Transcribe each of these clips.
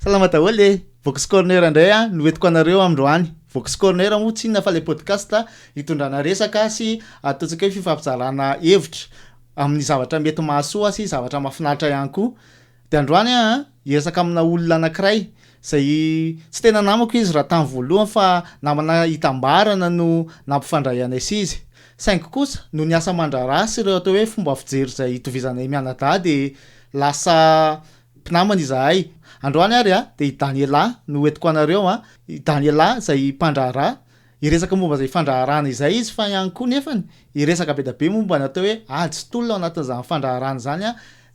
Salama daholo Vox Corner indray noentiko anareo androany. Vox Corner moa tsy inona fa le podcast hitondrana resaka sy ataontsika hoe fifampizarana hevitra amin'ny zavatra mety mahasoa sy zavatra mahafinaritra ihany koa. De androany hiresaka amina olona anankiray zay tsy tena namako izy raha tamin'ny voalohany fa namana hitambarana no nampifandray anay sy izy. Saingy kosa no niasa mandraraha sy ireo atao hoe fomba fijery zay itovizanay mianadahy de lasa mpinamana izahay. Androany ary de i Daniela no entiko anareo i Daniela zay mpandraharaha hiresaka momba zay fandraharahana izay izy fa ihany koa nefany hiresaka be da be momba ny atao hoe ady sy tolona ao anatin'izany fandraharahana zany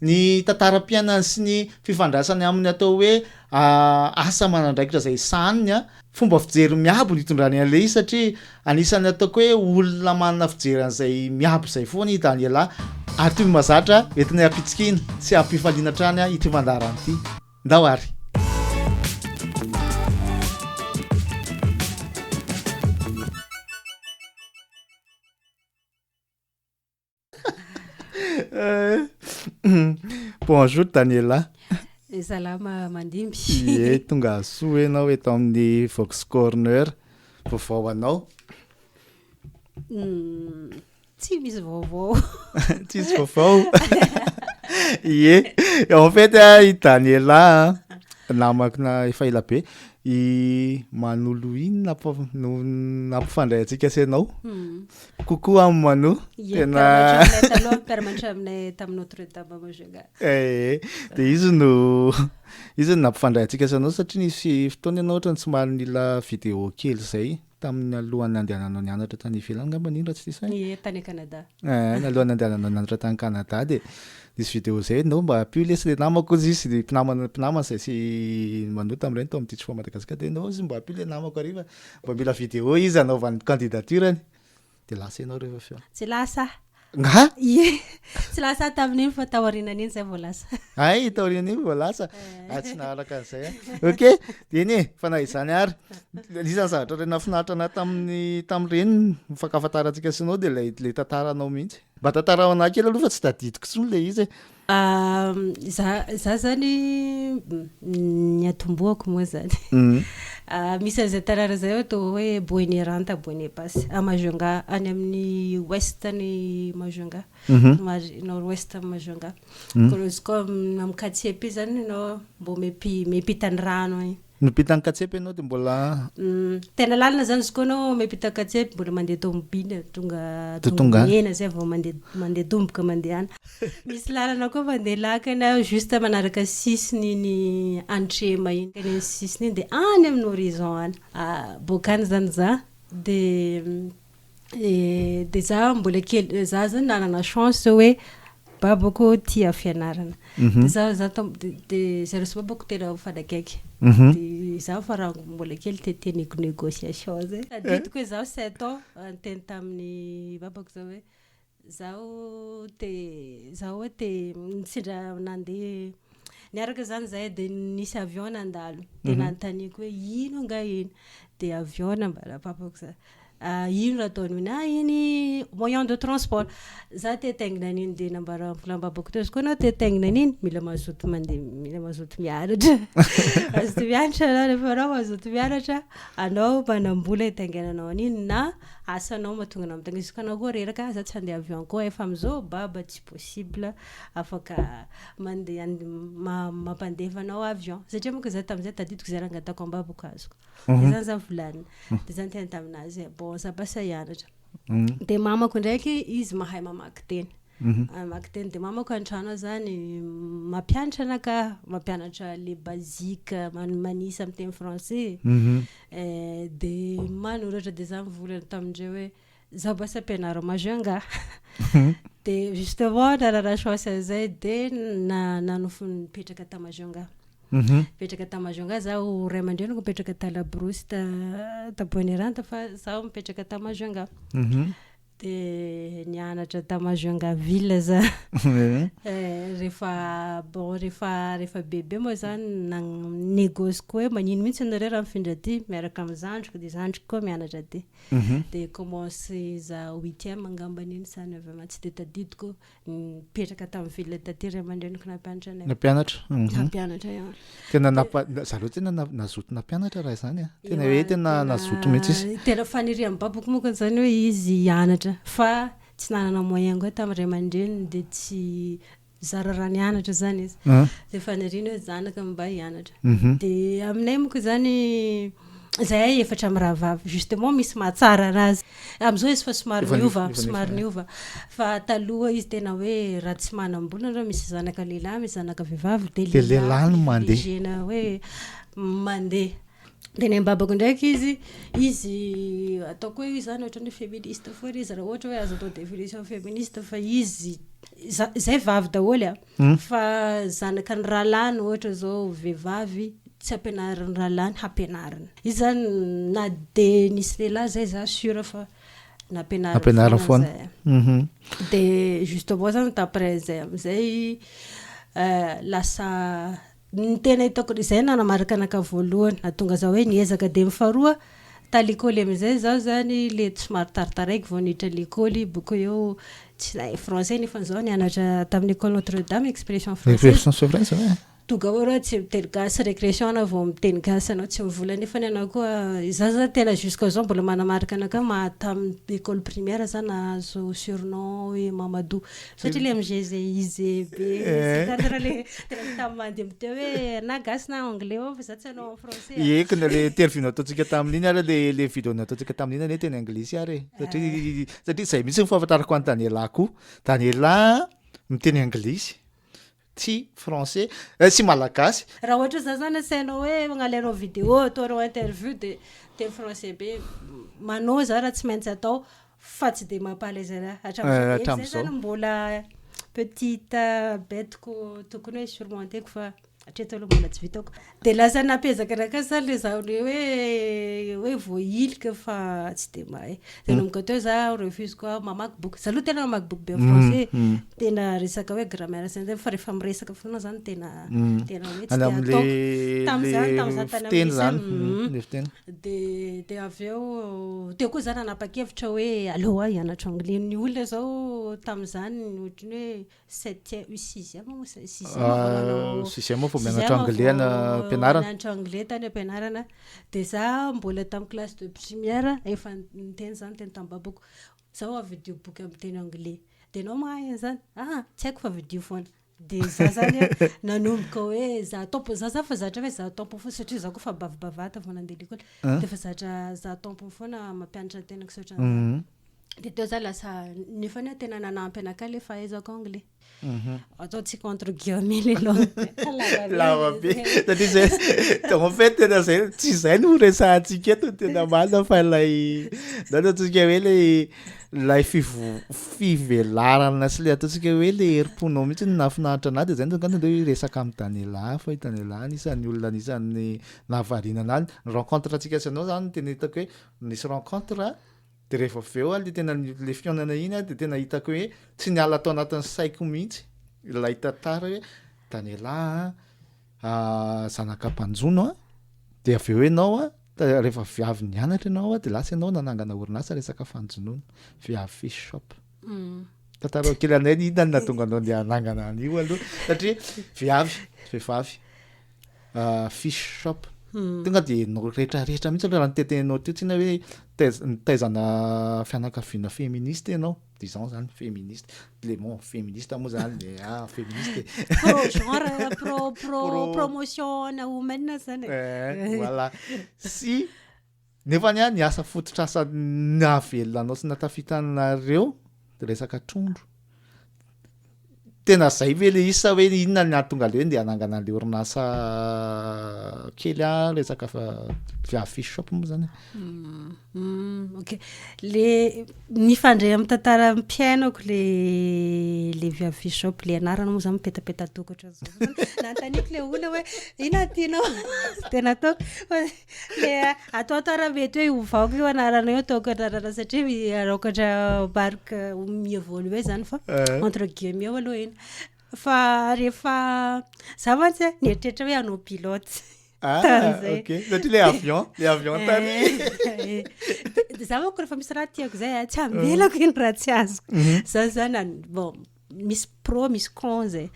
ny tantaram-piainany sy ny fifandraisany amin'ny atao hoe asa manandraikitra zay saniny fomba fijery miabo nitondrany an'le izy satria anisany ataoko hoe olona manana fijery an'izay miabo zay foana i Daniela ary toy mazatra entinay ampitsikina sy ampifaliana trany ity fandaharana ity. Ndao ary. Bonjour Daniela. Salama mandimby. Ie tonga soa enao eto amin'ny Vox Corner. Vaovao anao. Tsy misy vaovao. Tsy misy vaovao. Ie, en fait i Daniela namako na efa ela be i Manolo inona nampifandray antsika sy anao. Coucou am Mano. Tena permantra aminay tamin'ny Notre Dame Majunga. De izy no nampifandray antsika sy anao satria nisy fotoana ianao ohatrany somary nila vidéo kely zay tamin'ny alohan'ny andehananao nianatra tany ivelany ngamba nindra tsy diso. Ie tany Canada. Alohan'ny andehananao nianatra tany Canada de nisy vidéo zay no mba apio lesy le namako izy sy mpinamana zay sy manota amin'ireny to amin'ny titre Madagasikara de no izy mba apio le namako ariva mba mila vidéo izy anaovany candidaturany de lasa ianao rehefa feo. Tsy lasa. Nga? Ie. Tsy lasa tamin'iny fa taorianan'iny zay vao lasa. Ay taorian'iny vao lasa. Tsy naharaka an'izay. Ok, de ny fanahy izany ary. Isan'ny zavatra rena finaritra na tamin'ireny mifankafantarantsika sy anao de le tantaranao mihitsy. Mba tantaranao anahy kely aloha fa tsy tadidiko tsony le izy. Za zany niatomboako moa zany. Misy an'izay tanàna zay atao hoe Boeny Ranta, Boeny Basy à Majunga, any amin'ny ouest-ny Majunga, nord-ouest Majunga. Koa amin'ny Katsepy zany no mbo miampitany rano any. Nipitany Katsepy ianao de mbola tena lalina zany izy koa anao miampita Katsepy mbola mandeha tomobily tonga ena zay vao mandeha tomboka mandehana. Misy lalana koa mandeha lakana juste manaraka sisiny ny Antrema iny. Ny sisiny iny de any amin'ny horizon any. Bokany zany za de za mbola kely za zany nanana chance hoe babako tia fianarana. De za de zareo babako tena mifanakaiky. De za fa raha mbola kely te négociation zay. Tadidiko hoe zaho 7 ans teny tamin'ny babako zao hoe zaho te sindra nandeha niaraka zany zay de nisy avion nandalo. De nanontaniko hoe ino nga iny de avion nambara babako za. Ino raha ataony iny moyen de transport. Za te taingina an'iny de nambara babako teo koa anao te taingina an'iny mila mazoto mandeha mila mazoto mianatra. Mazoto mianatra anao rehefa anao mazoto mianatra anao manambola itaingananao an'iny na asanao mahatonga anao mitangana izy koa anao koa reraka za tsy handeha avion koa efa am'izao baba tsy possible afaka mandeha mampandefa anao avion satria monko za tamin'izay tadidiko zay raha angatako am-babako azoko. De zany za volanina de zany tena taminazy bon za basa hianatra. De mamako ndraiky izy mahay mamaky teny. Mamaky teny de mamako an-trano zany mampianatra les basiques manisa amin'ny teny français. De manoratra de za mivolana tamindreo hoe za basa ampianaro Majunga. De justement nanana chance zay de nanofy nipetraka ta Majunga. Mipetraka ta Majunga zaho ray aman-dreniko mipetraka ta Labrousse ta Boeny Ranta fa zaho mipetraka ta Majunga. de nianatra tamazongaville za rehefa bebe moa zany négoce koa hoe magnino mihitsy anareo raha mifindra ty miaraka amin'ny zandriko de zandriko koa mianatra ty de commencé za 8e angambaniny zany avy ama tsy de tadidiko nipetraka tamin'ny ville taty ray aman-dreniko nampianatra anay nampianatra nampianatra tena zalo tena nazoto nampianatra raha zany tena hoe tena nazoto mihitsy izy tena fanirià amin'ny babako moa zany hoe izy hianatra fa tsy nanana moyen koa tamin'ny ray aman-dreniny de tsy zara raha nianatra zany izy de faniriany hoe zanaka mba hianatra de aminay moa zany zay efatra amin'ny rahavavy justement misy mahatsara razy am'izao izy fa somary niova fa taloha izy tena hoe raha tsy manam-bolana misy zanaka lehilahy misy zanaka vehivavy de lehilahy no mandeha hoe mandeha de ny babako ndraiky izy ataoko hoe izy zany ohatrany hoe féministe foana izy raha ohatra hoe azo atao définition féministe fa izy zay vavy daholo fa zanaka ny rahalahy ohatra zao vehivavy tsy ampianariny rahalahy hampianarina izy zany na de nisy lehilahy zay za sura fa nampianarina foana de justement zany d'après zay am'izay lasa ny tena hitako zay nanamarika anaka voalohany natonga za hoe niezaka de mifaroa ta l'école am'izay zaho zany le somary taritaraiky vao niditra l'école boko eo tsy lay français nefa zao nianatra tamin'ny école Notre-Dame expression française toga ora tsy miteny gasy récréation ana vao miteny gasy anao tsy mivola nefa ny anao koa za tena jusqu'à zao mbola manamarika anaka tamin'ny école primaire za nahazo surnom hoe Mamadou satria le am'GZ IZB c'est-à-dire le tena mandeha miteo hoe na gasy na anglais fa za tsy anao en français ekina le interview nataontsika tamin'iny ara le vidéo nataontsika tamin'iny ne teny anglisy ary satria zay mihitsy mifahafantarako any Daniela miteny anglisy tsy français tsy malagasy raha ohatra za zany asainao hoe magnalerao vidéo ataonao interview de teny français be manao za raha tsy maintsy atao fa tsy de mampalaise raha hatramin'izay zany mbola petite bête ko tokony hoe surmonteko fa hatreto aloha mbola tsy vitako de lasa nampezaka raka zany le zaho hoe voailika fa tsy de mahay de nomboka teo za refuse koa mamaky boky za aloha tena mamaky boky be français tena resaka hoe grammaire zay fa rehefa miresaka foana zany tena hoe tsy de atao tamin'izany tany zany de avy eo teo koa zany nanapa-kevitra hoe aloha hianatra anglais ny olona zao tamin'izany ohatrany hoe 6e mianatra anglais mianatra anglais tany ampianarana de za mbola tamin'ny classe de première efa niteny zany teny tamin'ny babako zaho avidio boky amin'ny teny anglais de anao mahay zany tsy haiko fa vidio foana de za zany nanomboka hoe za tompo za fa zatra hoe za tompo foana satria za koa fa bavabavata vao nandeha l'école de fa zatra za tompo foana mampianatra tenako sotra de teo za lasa nefa ny tena nanampy anaka le fahaizako anglais ataontsika entre guillemets le lavabe satria zay en fait tena zay tsy zay no resahantsika eto tena marina fa lay ataontsika hoe lay fivelarana sy le ataontsika hoe le herim-ponao mihitsy ny nafinahitra anazy de zay tonga de resaka amin'ny Daniela fa Daniela anisan'ny olona anisan'ny nahavariana anazy ny rencontre antsika sy anao zany tena hitako hoe nisy rencontre de rehefa avy eo le tena le fiainana iny de tena hitako hoe tsy niala atao anatin'ny saiko mihitsy ilay tantara hoe Daniela zanaka mpanjono de avy eo ianao rehefa viavy nianatra ianao de lasa ianao nanangana orinasa resaka fanjonoana viavy fish shop tantara kely anay inona nahatonga anao nianangana an'io aloha satria vehivavy fish shop tonga de no rehetrarehetra mihitsy aloha raha nitetenao teo tsy na hoe nitaizana fianakaviana féministe ianao disons zany féministe le bon féministe moa zany le féministe promotion na women zany voilà si nefa ny asa fototra asa navelona anao sy natafitanareo de resaka trondro tena zay ve le isa hoe inona ny atonga le hoe ndeha hanangana le orinasa kely resaka fa via fish shop moa zany ok le nifandray amin'ny tantara mpiainako le via fish shop le anarana moa zany mipetapeta tokatra zao nantaniko le olona hoe ina tianao tena ataoko le atao raha-mety hoe ovaoko io anarana io ataoko anarana satria araokatra marque mi-évoluer zany fa entre guillemets aloha iny fa rehefa za mantsy nieritreritra hoe hanao pilote ok satria le avion tany za manko rehefa misy raha tiako zay tsy amelako iny raha tsy azoko za zany bon misy pro misy con zay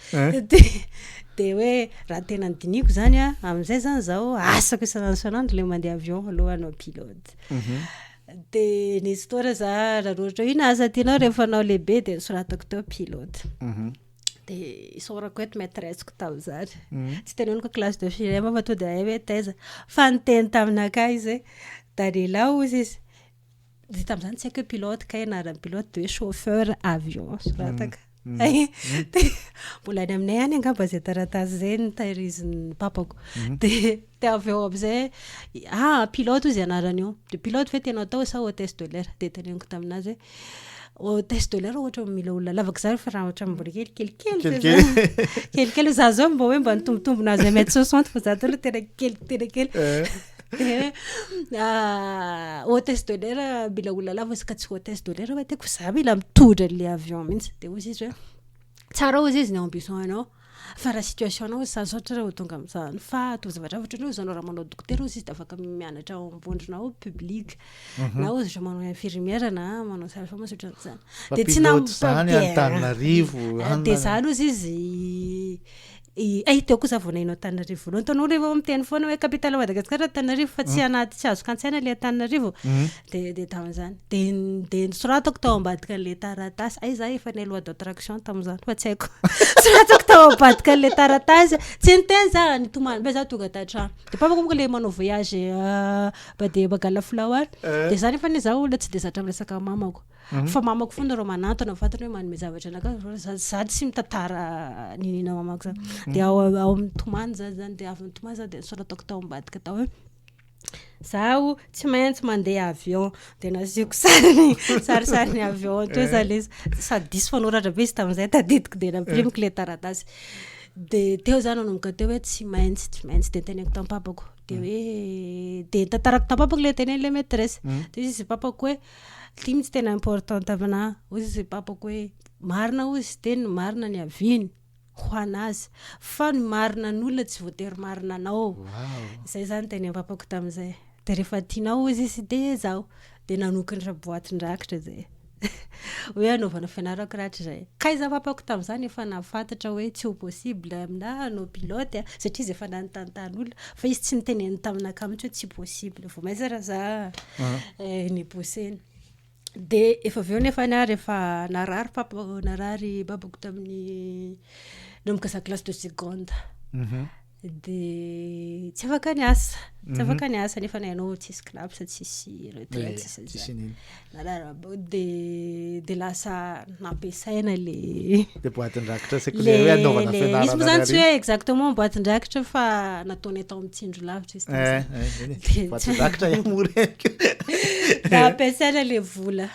de hoe raha tena nydiniko zany am'izay zany zao asako isanandro le mandeha avion aloha hanao pilote de ny histoire za raha ohatra ino asa tianao rehefa anao lehibe de soratako teo pilote de isaorako eto maîtresse-ko tam'zany tsy teneniko classe de fille fa to de hoe taiza fa niteny taminaka izy dalelao izy de tam'zany tsy haiko pilote kay anarany pilote de hoe chauffeur avion sorataka mbola any aminay any angamba zay taratasy zay nitahirizin'ny papako de avy eo am'izay pilote izy anarany io de pilote fe tena atao sa hôtesse de l'air de teneniko taminazy hoe hôtesse de l'air ohatra mila olona lavaka zany fa raha ohatra mbola kelikely za zao mba hoe mba nitombotombona azy 1m60 fa za taloha tena kely hôtesse de l'air mila olona lava izy ka tsy hôtesse de l'air teko za mila mitondra le avion mihitsy de ozy izy hoe tsara ozy izy ny ambition anao fa raha situation anao izy sazotra raha ho tonga am'zany fa atao zavatra ohatra hoe zanao raha manao dokotera ozy izy de afaka mianatra ambondronao public na ozy za manao infirmière na manao sage-femme ohatran'izany de tsy zany Antananarivo de zany ozy izy teoko za vao nahinao Antananarivo voalohany taonao rehefa miteny foana hoe capitale Madagasikara Antananarivo fa tsy anaty tsy azoko an-tsaina le Antananarivo de tamin'izany de soratako tao ambadika an'le taratasy za efa nay loi d'attraction tamin'izany fa tsy haiko soratako tao ambadika an'le taratasy tsy niteny za nitomany be za tonga tan-trano de papako monko le manao voyage de Bagala Flower de zany efa ny za olona tsy de zatra miresaka mamako fa mamako fona rao manantona fantany hoe manome zavatra anaka za tsy mitantara ninina mamako zany de ao mitomany zany de avy mitomany za de nisoratako tao ambadika tao hoe zaho tsy maintsy mandeha avion de nasiko sarisariny avion to zany sady diso fanoratra be izy tamin'izay tadidiko de namprimiko le taratasy de teo zany nanomboka teo hoe tsy maintsy de teneko tampapako de hoe de tantarako tampapako le tenen'le maîtresse de izy papako hoe limy tsy tena importante amina ozy izy papako hoe marina ozy de ny marina ny aviny ho anazy fa ny marina n'olona tsy voatery marina anao zay zany teny papako tamin'izay de rehefa tianao ozy izy de zaho de nanokiny boatin-drakitra zay hoe anaovana fianarako rahatry zay kaiza papako tamin'izany efa nafantatra hoe tsy ho possible amina hanao pilote satria izy efa nanotantan'olona fa izy tsy niteneny taminaka mihitsy hoe tsy possible vao maintsy raha za ny poseny de efa aveo nefa rehefa narary babako tamin'ny nomboka sa classe de seconde de tsy afaka niasa nefa nainao tsisy klapsa tsisy retraite tsisy de lasa nampiasaina le boatin-drakitra le hoe anaovana fianarana izy moa zany tsy hoe exactement boatin-drakitra fa nataony atao mitsindro lavitra izy boatin-drakitra iamoreko nampiasaina le vola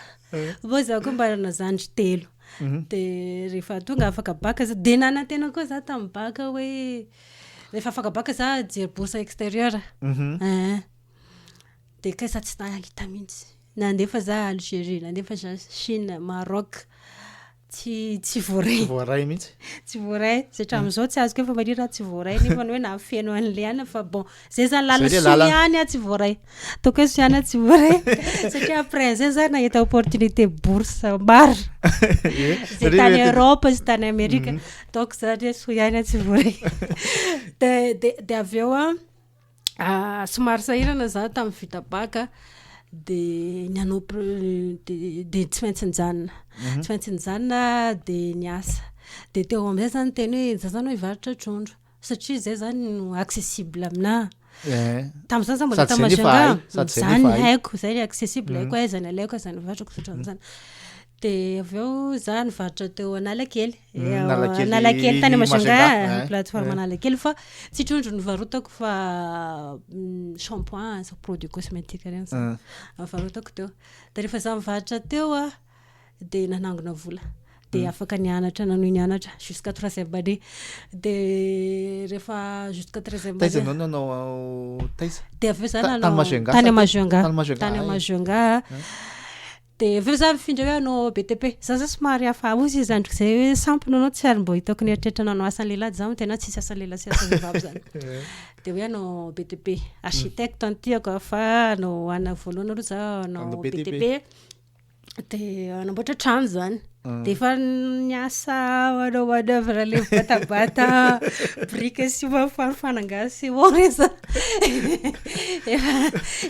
vo za koa mba nazandry telo de rehefa tonga afaka baka za de nanantena koa za tamin'ny baka hoe rehefa afaka baka za jery bourse extérieure de kay za tsy nahita mihitsy nandefa za Algérie nandefa za Chine Maroc tsy voaray mihitsy tsy voaray satria am'izao tsy azoko efa maniry raha tsy voaray nefa hoe nafeno an'le any fa bon zay zany lala soiany tsy voaray toko hoe soiany tsy voaray satria après zay za nahita opportunité bourse maro zay tany Europe sy tany Amerika donc zany hoe soiany tsy voaray de avy eo somary sahirana za tamin'ny vita baka de nianao de tsy maintsy nijanona de niasa de teo am'izay zany teny hoe za zany hoe hivaritra trondro satria zay zany no accessible amina tamin'izany za mbola tamasanga zany haiko zay accessible haiko aizany alaiko aizany vatrako satran'izany de avy eo za nivarotra teo Analakely Analakely Analakely tany Majunga Majunga, plateforme Analakely fa tsy trondro nivarotako fa shampoing sa produit cosmétique reny varotako teo de rehefa za mivarotra teo de nanangona vola de afaka nianatra nanohy nianatra jusqu'à 3e année de rehefa jusqu'à 3e année taiza nanao taiza de avy eo za Tany nanao Majunga tany sa Majunga Tany Majunga, tany ay. Majunga de avy eo za mifindra hoe anao BTP za somary hafa ozy izy androko zay hoe sampona anao tsy ary mbô hitako nieritreritra nanao asan'ny lehilahy zaho tena tsisy asan'ny lehilahy sy asan'ny vehivavy zany de hoe anao BTP architecte antiako fa anao ana voalohany aloha za Anao anao BTP. BTP de anamboatra trano zany de efa niasa manao manœuvre le batabata brique sy mafananga sy oreza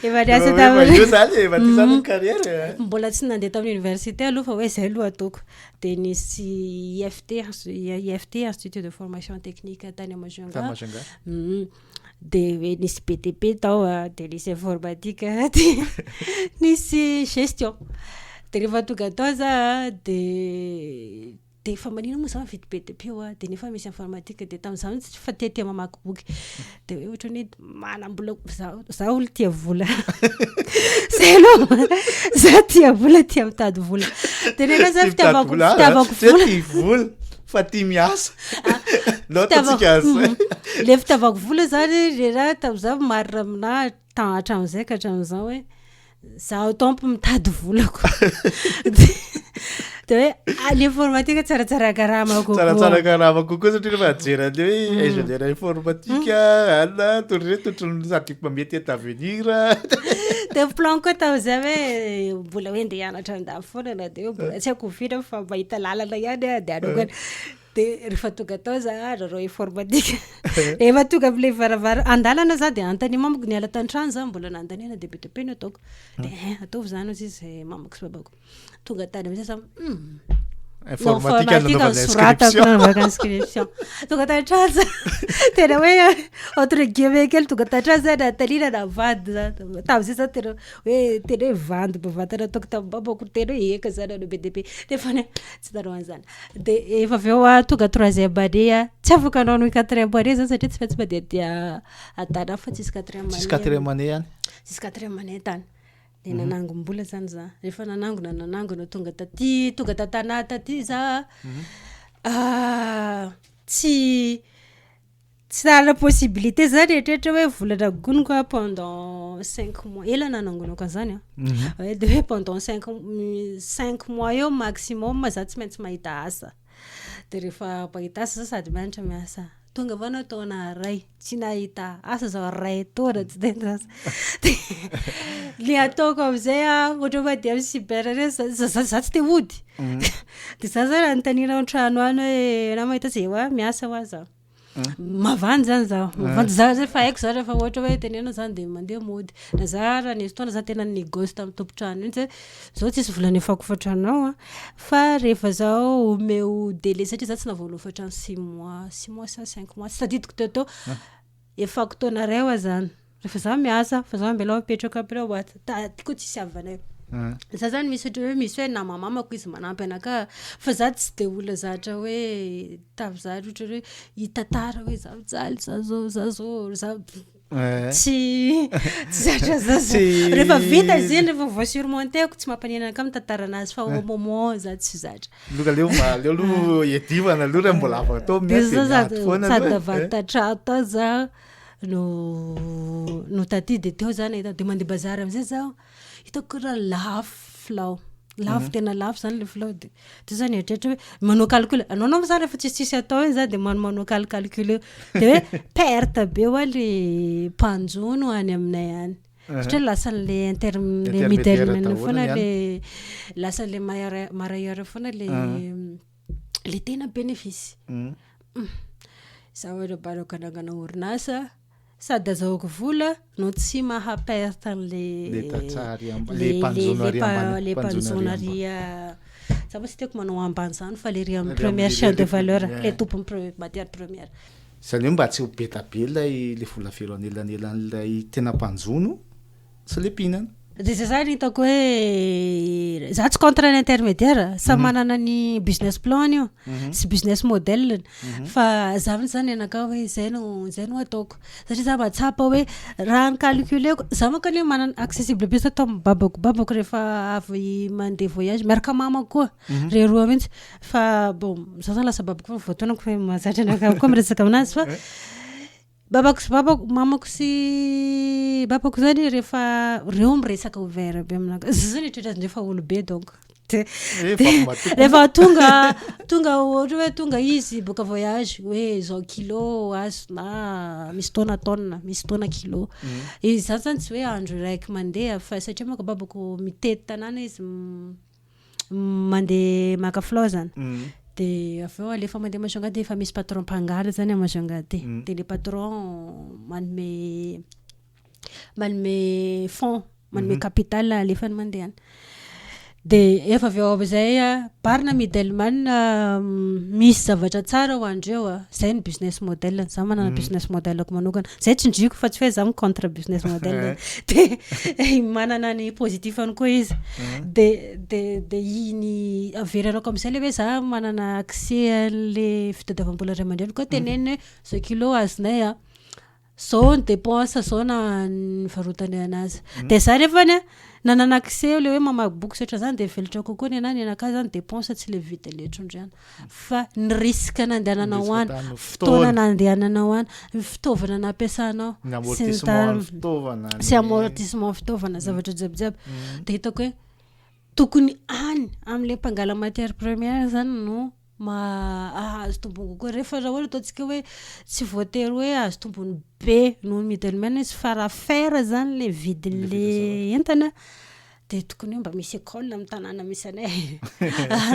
efa niasa io zany efa ty zany carrière mbola tsy nandeha tamin'ny université aloha fa hoe zay aloha ataoko de nisy IFT institut de formation technique tany Majunga Tany Majunga. de hoe nisy BTP tao de nisy informatique de nisy gestion de rehefa tonga tao za de efa manino moa za mividy BTP de nefa misy informatique de tamin'izany tsy fa tia mamaky boky de hoe ohatra ny manam-bola za olo tia vola zay aloha za tia vola tia mitady vola de nefa za fitiavako vola fa tia miasa lotatsika le fitiavako vola zany le raha tamin'izany marina amina hatramin'izay ka hatramin'izao hoe za tompo mitady volako de hoe l'informatique tsaratsara karama tsaratsara karama kokoa satria rehefa ajery an'le hoe ingénieur informatique alina totrony sady mamety et avenir de plan koa tamin'izay hoe mbola hoe ndeha hianatra andafy foana na de hoe mbola tsy haiko vita fa mahita lalana ihany de anaokany de rehefa tonga tao za rarao informatique rehefa tonga am'le varavara andalana za de antany mamako niala tan-trano za mbola nandaniana de BTP no ataoko de ataovy zany ozy zay mamako sy babako tonga tany amizay za informatique soratako nanaovaka inscription tonga tan-trano za tena hoe entre guillemets kely tonga tan-trano za natalina navady za tamin'izay za tena hoe vandy bavantana ataoko tamin'ny babako tena hoe eka zany ano BDP nefa tsy nanao an'izany de efa avy eo tonga 3e année tsy afaka anao no 4e année zany satria tsy maintsy mandeha atana fa tsisy 4e année ihany tsisy 4e année tany de nanangom-bola zany za rehefa nanangona tonga tatana taty za tsy nana possibilité zany etrehitra hoe volana goniko pendant 5 mois ela nanangonako zany de hoe pendant 5 mois eo maximum za tsy maintsy mahita asa de rehefa mahita asa za sady mianatra miasa tonga avao anao taona ray tsy nahita asa zao ray taona tsy tena le ataoko am'izay ohatra mandeha amin'ny cyber reny za tsy te hody de za zany anontanina an-trano any hoe na mahita zay hoa miasa hoa za mavandy zany za mavandy za zay fa haiko za rehefa ohatra hoe tenena zany de mandeha mody na za raha nisy taona za tena négoce tamin'ny tompotrano iny zay zao tsisy volana efako fatranao fa rehefa zao omeo délai satria za tsy navoalofatra 6 mois sa 5 mois tsy tadidiko teo efako taona ray hoa zany rehefa za miasa fa za mbela mipetraka après boîte tiako tsisy avanay za zany misy hoe namamamako izy manampy anaka fa za tsy de olona zatra hoe tavizary ohatra hoe hitatara hoe za mijaly za zao za tsy zatra za rehefa vita izy iny rehefa voasurmonteko tsy mampanina anaka mitantara anazy fa au moment za tsy zatra loka leo aloha edivana aloha raha mbola avy atao sady navaditatra tao za no taty de teo zany de mandeha bazary am'izay zaho hitako raha lafo tena lafo zany le filao de zany eritretra hoe manao calcul anao zany rehefa tsisitsisy atao iny za de manao calcul de hoe perte be hoa le mpanjono any aminay any satria lasan'le intermédiaire foana le lasan'le marailleur foana le tena bénéfice za hoe rabanako anangana orinasa sady azahoako vola no tsy mahaperte le panzonaria za mba tsy tiako manao ambany zany fa le ry amin'ny première chaîne de valeur le tompony matière première zany hoe mba tsy ho beta be lay le vola fero anelan'elan'ilay tena mpanjono sy le mpihinana de zay zany hitako hoe za tsy contre ny intermédiaire sa manana ny business plan io sy business model fa za mihitsy zany anaka hoe zay no ataoko satria za mahatsapa hoe raha ny calculeko za mankany hoe manana accessible be atao babako rehefa avy mandeha voyage miaraka mamako koa re roa mihitsy fa bon za zany lasa babako fa voatonako hoe mahazatra anaka koa miresaka aminazy fa mamako sy babako zany rehefa reo miresaka ouvert be aminaka zany etratra azy rehefa olobe donc rehefa tonga ohatra hoe tonga izy boka voyage hoe zao kilo azo na misy taona kilo izy zany zany tsy hoe andro raiky mandeha fa satria maka babako mitety tanàna izy mandeha maka flao zany de aveo alefa mandeha Majunga de efa misy patron mpangary zany a Majunga de le patron manome fond manome capital alefany mandeha any de efa aveo amizay parina Midelman misy zavatra tsara ho andreo zay ny business model za manana business model ko manokana zay tsindriko fa tsy hoe za contre business model de manana ny positif any koa izy de iny averanako amizay le hoe za manana accès le fitadiavam-bola ray aman-dreny koa teneny zao kilo azonay zao ny dépense zao na ny varotany anazy de za rehefa nanana accès le hoe mamaky boky satra zany de velatra kokoa ny anany anaka zany dépense tsy le vita letrondriana fa ny risque nandehanana ho any fotoana nandehanana ho any fitaovana nampiasanao sy amortissement fitaovana zavatra jiabijiaby de hitako hoe tokony any am'le mpangala matière première zany no azo tombony kokoa rehefa raha ohatra ataontsika hoe tsy voatery hoe azo tombony be noho ny middleman izy fa raha faire zany le vidin'le entana de tokony hoe mba misy école amin'ny tanàna misy anay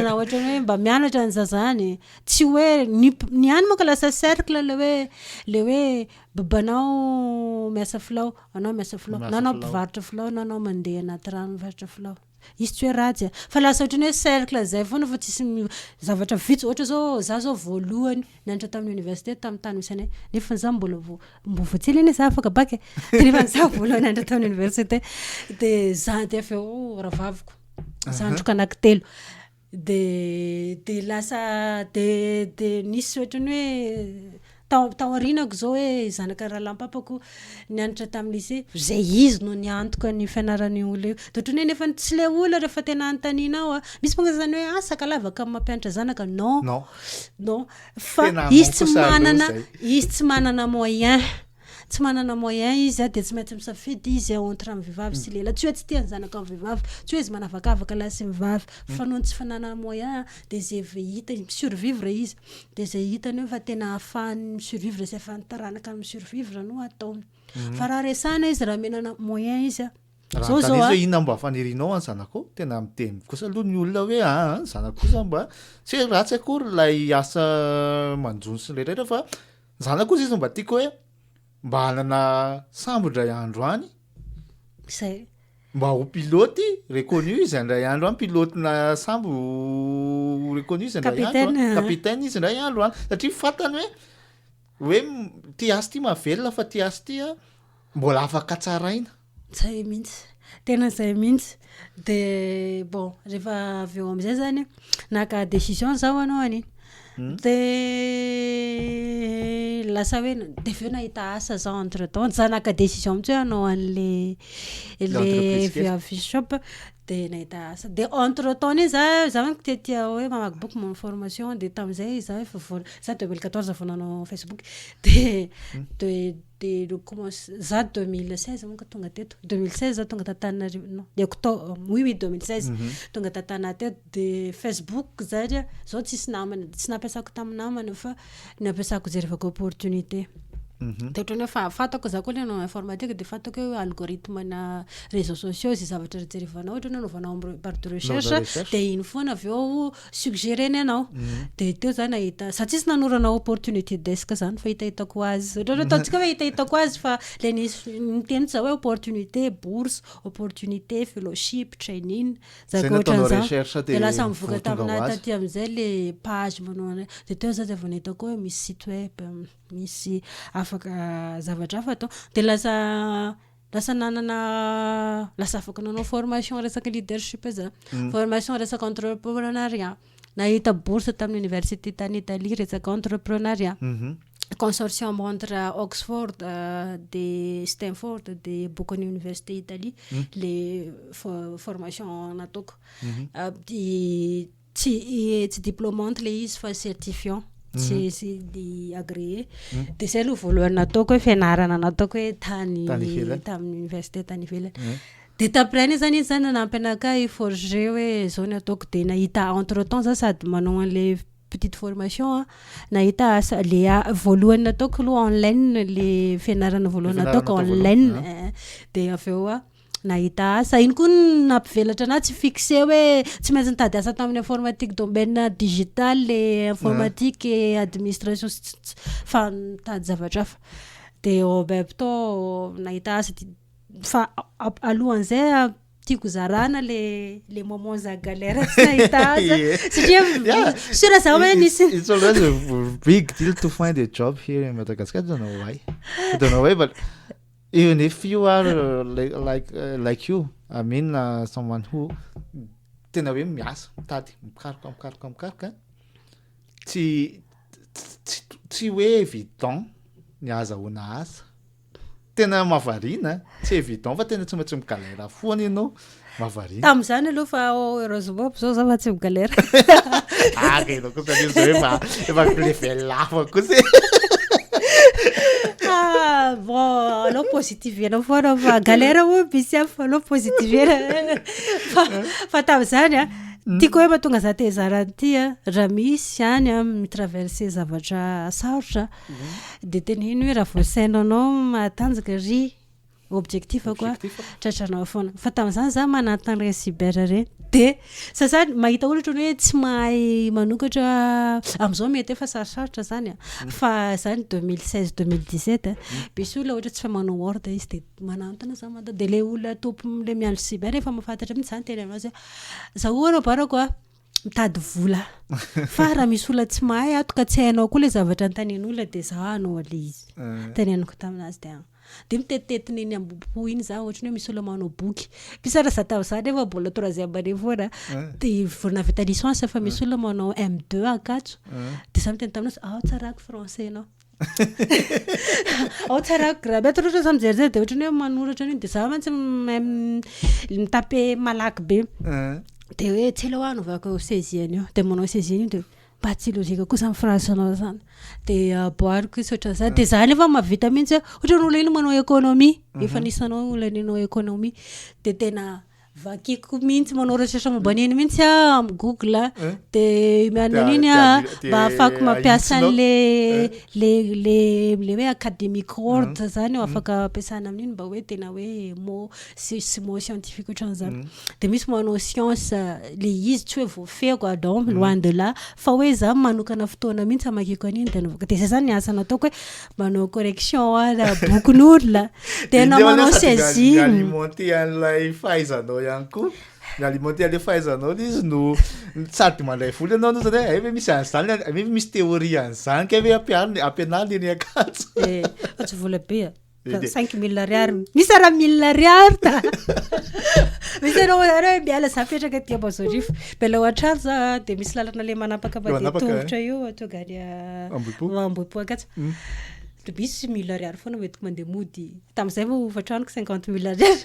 raha ohatra hoe mba mianatra ny zazany tsy hoe ny any manko lasa cercle le hoe babanao miasa filao anao miasa filao nanao mpivarotra filao nanao mandeha anaty rano mivarotra filao izy tsy hoe ratsy fa lasa ohatrany hoe cercle zay foana fa tsisy zavatra vitsy ohatra zao za zao voalohany nianatra tamin'ny université tamin'ny tany misy anay nefa za mbo voatsely iny za afaka baky de nefa za voalohany nianatra tamin'ny université de za de aveo ravaviko zandroko anankitelo de lasa de nisy ohatrany hoe tao arinako zao hoe zanaka rahalampapako nianatra tamin'ny lycée zay izy no niantoka ny fianarany olo io de ohatrany nefa tsy le olo rehefa tena antaninao misy manga zany hoe sakalava ka mampianatra zanaka non fa izy tsy manana moyen tsy manana moyen izy de tsy maintsy misafidy izy entre amin'ny vehivavy sy lela tsy hoe tsy tiany zanaka amin'ny vehivavy tsy hoe izy manavakavaka la sy mivavy fa noho tsy fanana moyen de zay hita survivre izy de zay hitany hoe fa tena afahany survivre sy afahany taranaka amin'ny survivre no ataony fa raha resana izy raha menana moyen izy zao hoe inona mba fanerinao any zanako tena miteny kosa aloha ny olona hoe zanako kosa mba tsy ratsy akory lay asa manjony sy rehetra fa zanako kosa izy mba tiako hoe mba hanana sambo indray andro any zay mba ho pilote reconnu izy indray andro any pilote-na sambo reconnu izy indray andro capitaine izy indray andro any satria fantany hoe ty asy ty mahavelona fa ty asy ty mbola afaka tsaraina zay mihitsy tena zay mihitsy de bon rehefa avy eo am'izay zany naka décision zaho anao any de lasa hoe de veo nahita asa zao entre temps za naka décision mihitsy hoe anao an'le via shop de nahita asa de entre temps ni za manko tia hoe mamaky boky mon formation de tam'izay za za 2014 vao nanao Facebook de commence za 2016 manko tonga teto 2016 za tonga Tananarivo non de octobre oui 2016 tonga Tananarivo de Facebook zany zao tsisy namana tsy nampiasako tamin'ny namana fa nampiasako jerevako opportunité de ohatrany hoe fatako za koa le nanao informatique de fatako hoe algorithme na réseaux sociaux zay zavatra rejerevanao ohatrany hoe novanao barre de recherche de iny foana aveo suggéreny anao de teo za nahita sa tsisy nanorana opportunité desk zany fa hitahitako azy ohatrany ataontsika hoe hitahitako azy fa le niteny za hoe opportunité bourse opportunité fellowship training za koa ohatran'izao de lasa mivoaka taminay taty am'izay le page manao de teo za vao nahitako hoe misy site web misy afaka zavatra hafa atao de lasa lasa nanana lasa afaka nanao formation resaka leadership za formation resaka entrepreneuriat nahita bourse tamin'ny université tany Italie resaka entrepreneuriat consortium entre Oxford de Stanford de Bocconi Université Italie les formation nataoko tsy diplômante le izy fa certifiant c'est di agréé de zay aloha voalohany nataoko hoe fianarana nataoko hoe tamin'ny université tany ivelany de taprany zany izy zany nanampy anakay forger hoe zao nataoko de nahita entre temps za sady manao an'le petite formation nahita le voalohany nataoko aloha online le fianarana voalohany nataoko online de aveo nahita asa iny koa nampivelatra anahy tsy fixé hoe tsy maintsy nitady asa tamin'ny informatique domaine digital le informatique et administration fa nitady zavatra hafa de au même temps nahita asa fa alohan'izay tiako zarana le moments za galère tsy nahita asa satria sura za hoe nisy it's always a big deal to find a job here in Madagascar. I don't know why but even if you are like you, I mean someone who tena hoe miasa mitady mikaroka tsy hoe évident ny azahoana asa tena mavarina tsy évident fa tena tsy maintsy migalera foana ianao mavarina tamin'izany aloha fa heureusement zao za fa tsy migalera ianao kosa zao efa level lava kosa bon aloha positivena foana fa galera moa misy aby fa aloha positivena fa tamin'izany tiako hoe mahatonga za te zarany ty raha misy any mitraverse zavatra sarotra de teneny hoe raha voasainanao matanjaka ry objectif koa tratranao foana fa tamin'izany za manatany cyber reny de sasany mahita ohatra hoe tsy mahay manokatra am'izao mety efa sarosarotra zany fa zany 2016 2017 bisy olona ohatra tsy fa manao word izy de manantona za manda de le olona topo le miandro cyber efa mahafantatra mihitsy zany teny anazy za ohana barako mitady vola fa raha misy olona tsy mahay atoka tsy hainao koa le zavatra antanen'olona de za anao ale izy teneniko taminazy de mitetitety iny ambopo iny za ohatra hoe misy olona manao boky pisara za tamin'izany efa mbola troisième année foana de vonavita licence fa misy olona manao M2 akatso de za miteny taminazy tsarako français anao tsarako grammaire ohatra za mijery de ohatra hoe manoratra an'iny de za mantsy mitape malaky be de hoe tsy ela anovako saisiany io de manao saisiany io de mba tsy logika kosa amin'ny fransanao zany de boariko izy ohatra zany de zany efa mahavita mihitsy ohatra n'olona iny manao économie efa nisanao olona ninao économie de tena vakiko mihitsy manoratra momban'iny mihitsy amin'ny Google de mianan'iny mba afaka mampiasa le hoe académique word zany afaka ampiasana amin'iny mba hoe tena hoe mot scientifique ohatran'izany de misy manao science le izy tsy hoe voafeko donc loin de là fa hoe za manokana fotoana mihitsy amakiko an'iny de novaka de zay zany niasa nataoko hoe manao correction bokin'olona de na manao saisine alimenté an'ilay fahaizanao ihany koa alimenté an'ilay fahaizanao izy no sady mandray vola ianao no zany hoe misy an'izany hoe misy théorie an'izany ka hoe ampianary eny akatso tsy vola be 5 000 ariary misy raha 1000 ariary ta misy anao hoe miala za petraka ty Amazonifo bela ohatrany za de misy lalana le manapaka de tongotra io atonga any amboipo akatso de misy 1000 ariary foana metiko mandeha mody tamin'izay vofatraniko 50 000 ariary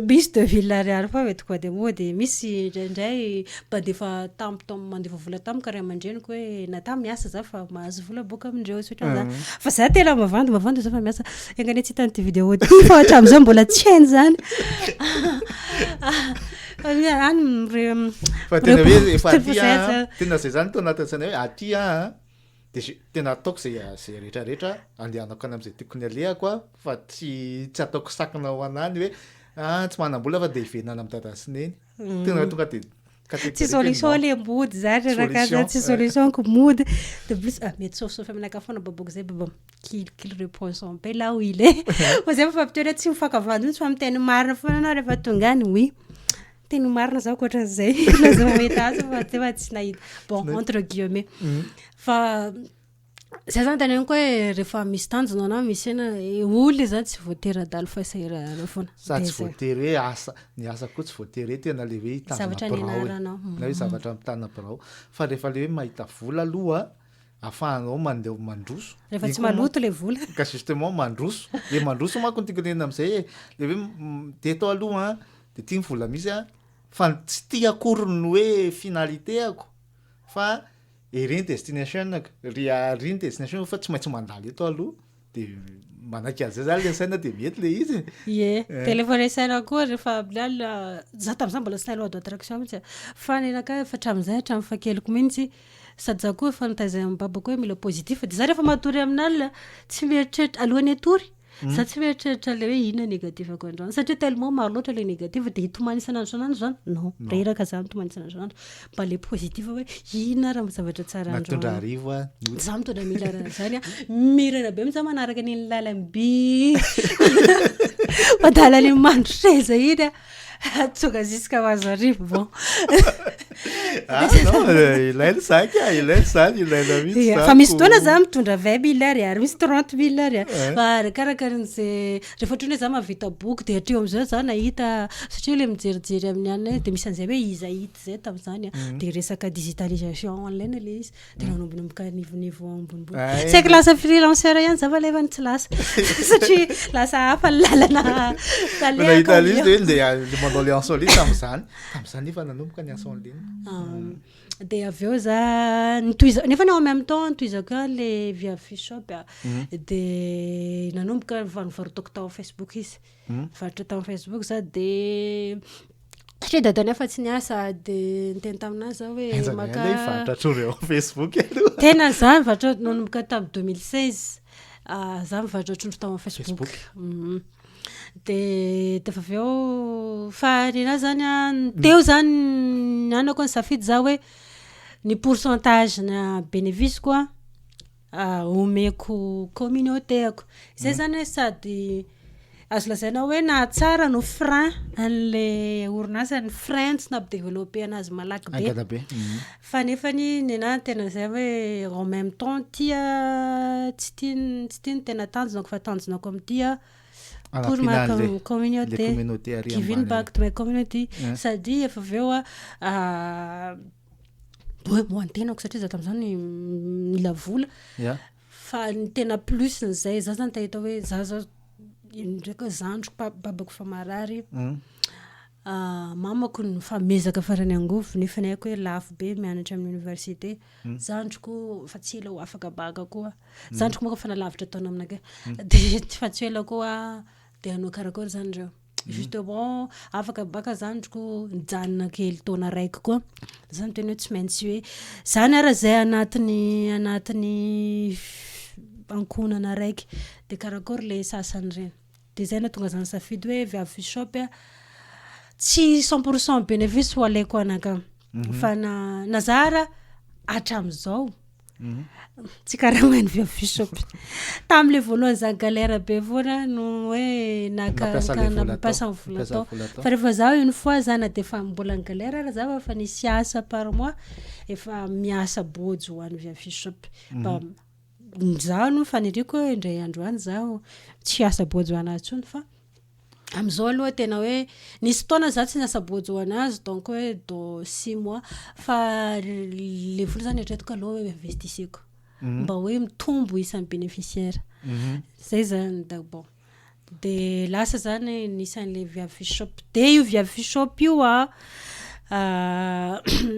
misy 2000 ariary fa metiko mandeha mody misy indraindray mandefa mandefa vola tamiko karaha aman-dreniko hoe natao miasa za fa mahazo vola boka amindreo sy ohatran'izany fa za tena mavandy za fa miasa engane tsy hitany ty vidéo ty fa hatramin'izao mbola tsy hainy zany fa tena hoe efa tena zay zany to anatin'izany hoe aty de tena ataoko zay rehetrarehetra andehanako any am'izay tiako ny alehako fa tsy ataoko sakana ho anany hoe tsy manam-bola fa de hivenana amin'ny dadasineny tena tonga de tsy solution le mody zany raha tsy solution ko mody de plus mety saofisofy aminaka foana babako zay baba qu'il réponse en paix là où il est fa zay fa fiteny tsy mifakavandy mihitsy fa miteny marina foana anao rehefa tonga any oui teny marina zao koatran'izay laza mahita azy fa tsy nahita bon entre guillemets fa zay zany tany ko hoe rehefa misy tanjona na misy ena olo zany tsy voatery adalo fa sairana foana sa tsy voatery hoe asa ny asa koa tsy voatery hoe tena le hoe zavatra nianaranao na hoe zavatra mitana birao fa rehefa le hoe mahita vola aloha afahanao mandeha mandroso rehefa tsy maloto le vola ka justement mandroso le mandroso manko nytikonena am'izay le hoe teto aloha de tia ny vola misy fa tsy tia akorony hoe finalité ako fa ery ny destination ry ny destination fa tsy maintsy mandalo eto aloha de manaky an'izay zany le saina de mety le izy téléphone saina koa rehefa abilala za tam'izany mbola tsy loi d'attraction mihitsy fa nenaka efa hatram'izay hatramin'ny fakeliko mihitsy sady za koa fantaizay amin'ny babako hoe mila positif de za rehefa matory amin'alina tsy mieritreritra alohan'ny atory za tsy mieritreritra le hoe inona négatif ako androany satria tellement maro loatra le négatif de hitomany isan'andro san'andro zany non reraka za mitomany isan'andro san'andro mba le positif hoe inona raha zavatra tsara andro mitondra arivo za mitondra milarana zany mirana be za manaraka ny lalamby madala ny mandro seza iny tonga jusqu'à mazarivo bon ilainy zany ilainy zany ilaina mihitsy fa misy fotoana za mitondra 20 000 ariary misy 30 000 ariary fa arakarakan'izay rehefa ohatrany hoe za mahavita boky de hatreo am'izao za nahita satria le mijerijery amin'ny anina de misy an'izay hoe iza hita zay tam'izany de resaka digitalisation en ligne le izy de nanombonomboka nivonivo ambonimbony c'est que lasa freelanceur ihany za fa lefa ny tsy lasa satria lasa hafa ny lalana nahita izy hoe le manao le en ligne tam'izany efa nanomboka ny asa en ligne de aveo za nitoiza nefa na en même temps nitoizako le via Fishop de nanomboka varovarotako tao Facebook izy varotra tao Facebook za de satria dadany efa tsy niasa de niteny taminazy za hoe maka varotratroreo Facebook tena za mivarotra nanomboka tamin'ny 2016 za mivarotra trondro tao amin'ny Facebook de fa aveo fa nina zany teo zany anako ny safidy za hoe ny pourcentage na bénéfice koa omeko communauté-ako zay zany hoe sady azo lazaina hoe na tsara no frein an'le orinasa ny frein tsy nampideveloppe anazy malaky be fa nefany nena tena zay hoe en même temps tia tsy tia ny tena tanjonako fa tanjonako amin'tia pour ma communauté giving back to my community sady efa aveo hoe moantenako satria za tam'izany mila vola fa ny tena plus n'izay za zany tahita hoe za zao ndraika zandroko babako fa marary mamako ny famezaka farany angovo nefa ny haiko hoe lafo be mianatra amin'ny université zandroko fa tsy ela ho afaka baka koa zandroko mako fa nalavitra taona aminake de fa tsy ela koa de hanao karakory zany reo justement afaka baka zandroko nijanona kely taona raiky koa zany tena hoe tsy maintsy hoe zany ara zay anatin'ny ankonana raiky de karakory le sasany reny de zay na tonga zany safidy hoe via Fishop tsy 100% bénéfice ho alaiko anakam fa nazara hatram'izao tsy karaha mainy via Fishop tam'le voalohany zany galère be foana no hoe nampiasa ny vola tao fa rehefa zaho une fois zana de fa mbola ny galère ara za fa nisy asa par mois efa miasa bojo ho an'ny via Fishop mba zaho no faniriko hoe indray andro any zaho tsy asa bojo anazy tsony fa am'izao aloha tena hoe nisy fotoana za tsy niasa bojo anazy donc hoe dans 6 mois fa le vola zany etretiko aloha hoe investisseko mba hoe mitombo isan'ny bénéficiaire zay zany da bon de lasa zany nisan'le via Fishop de io via Fishop io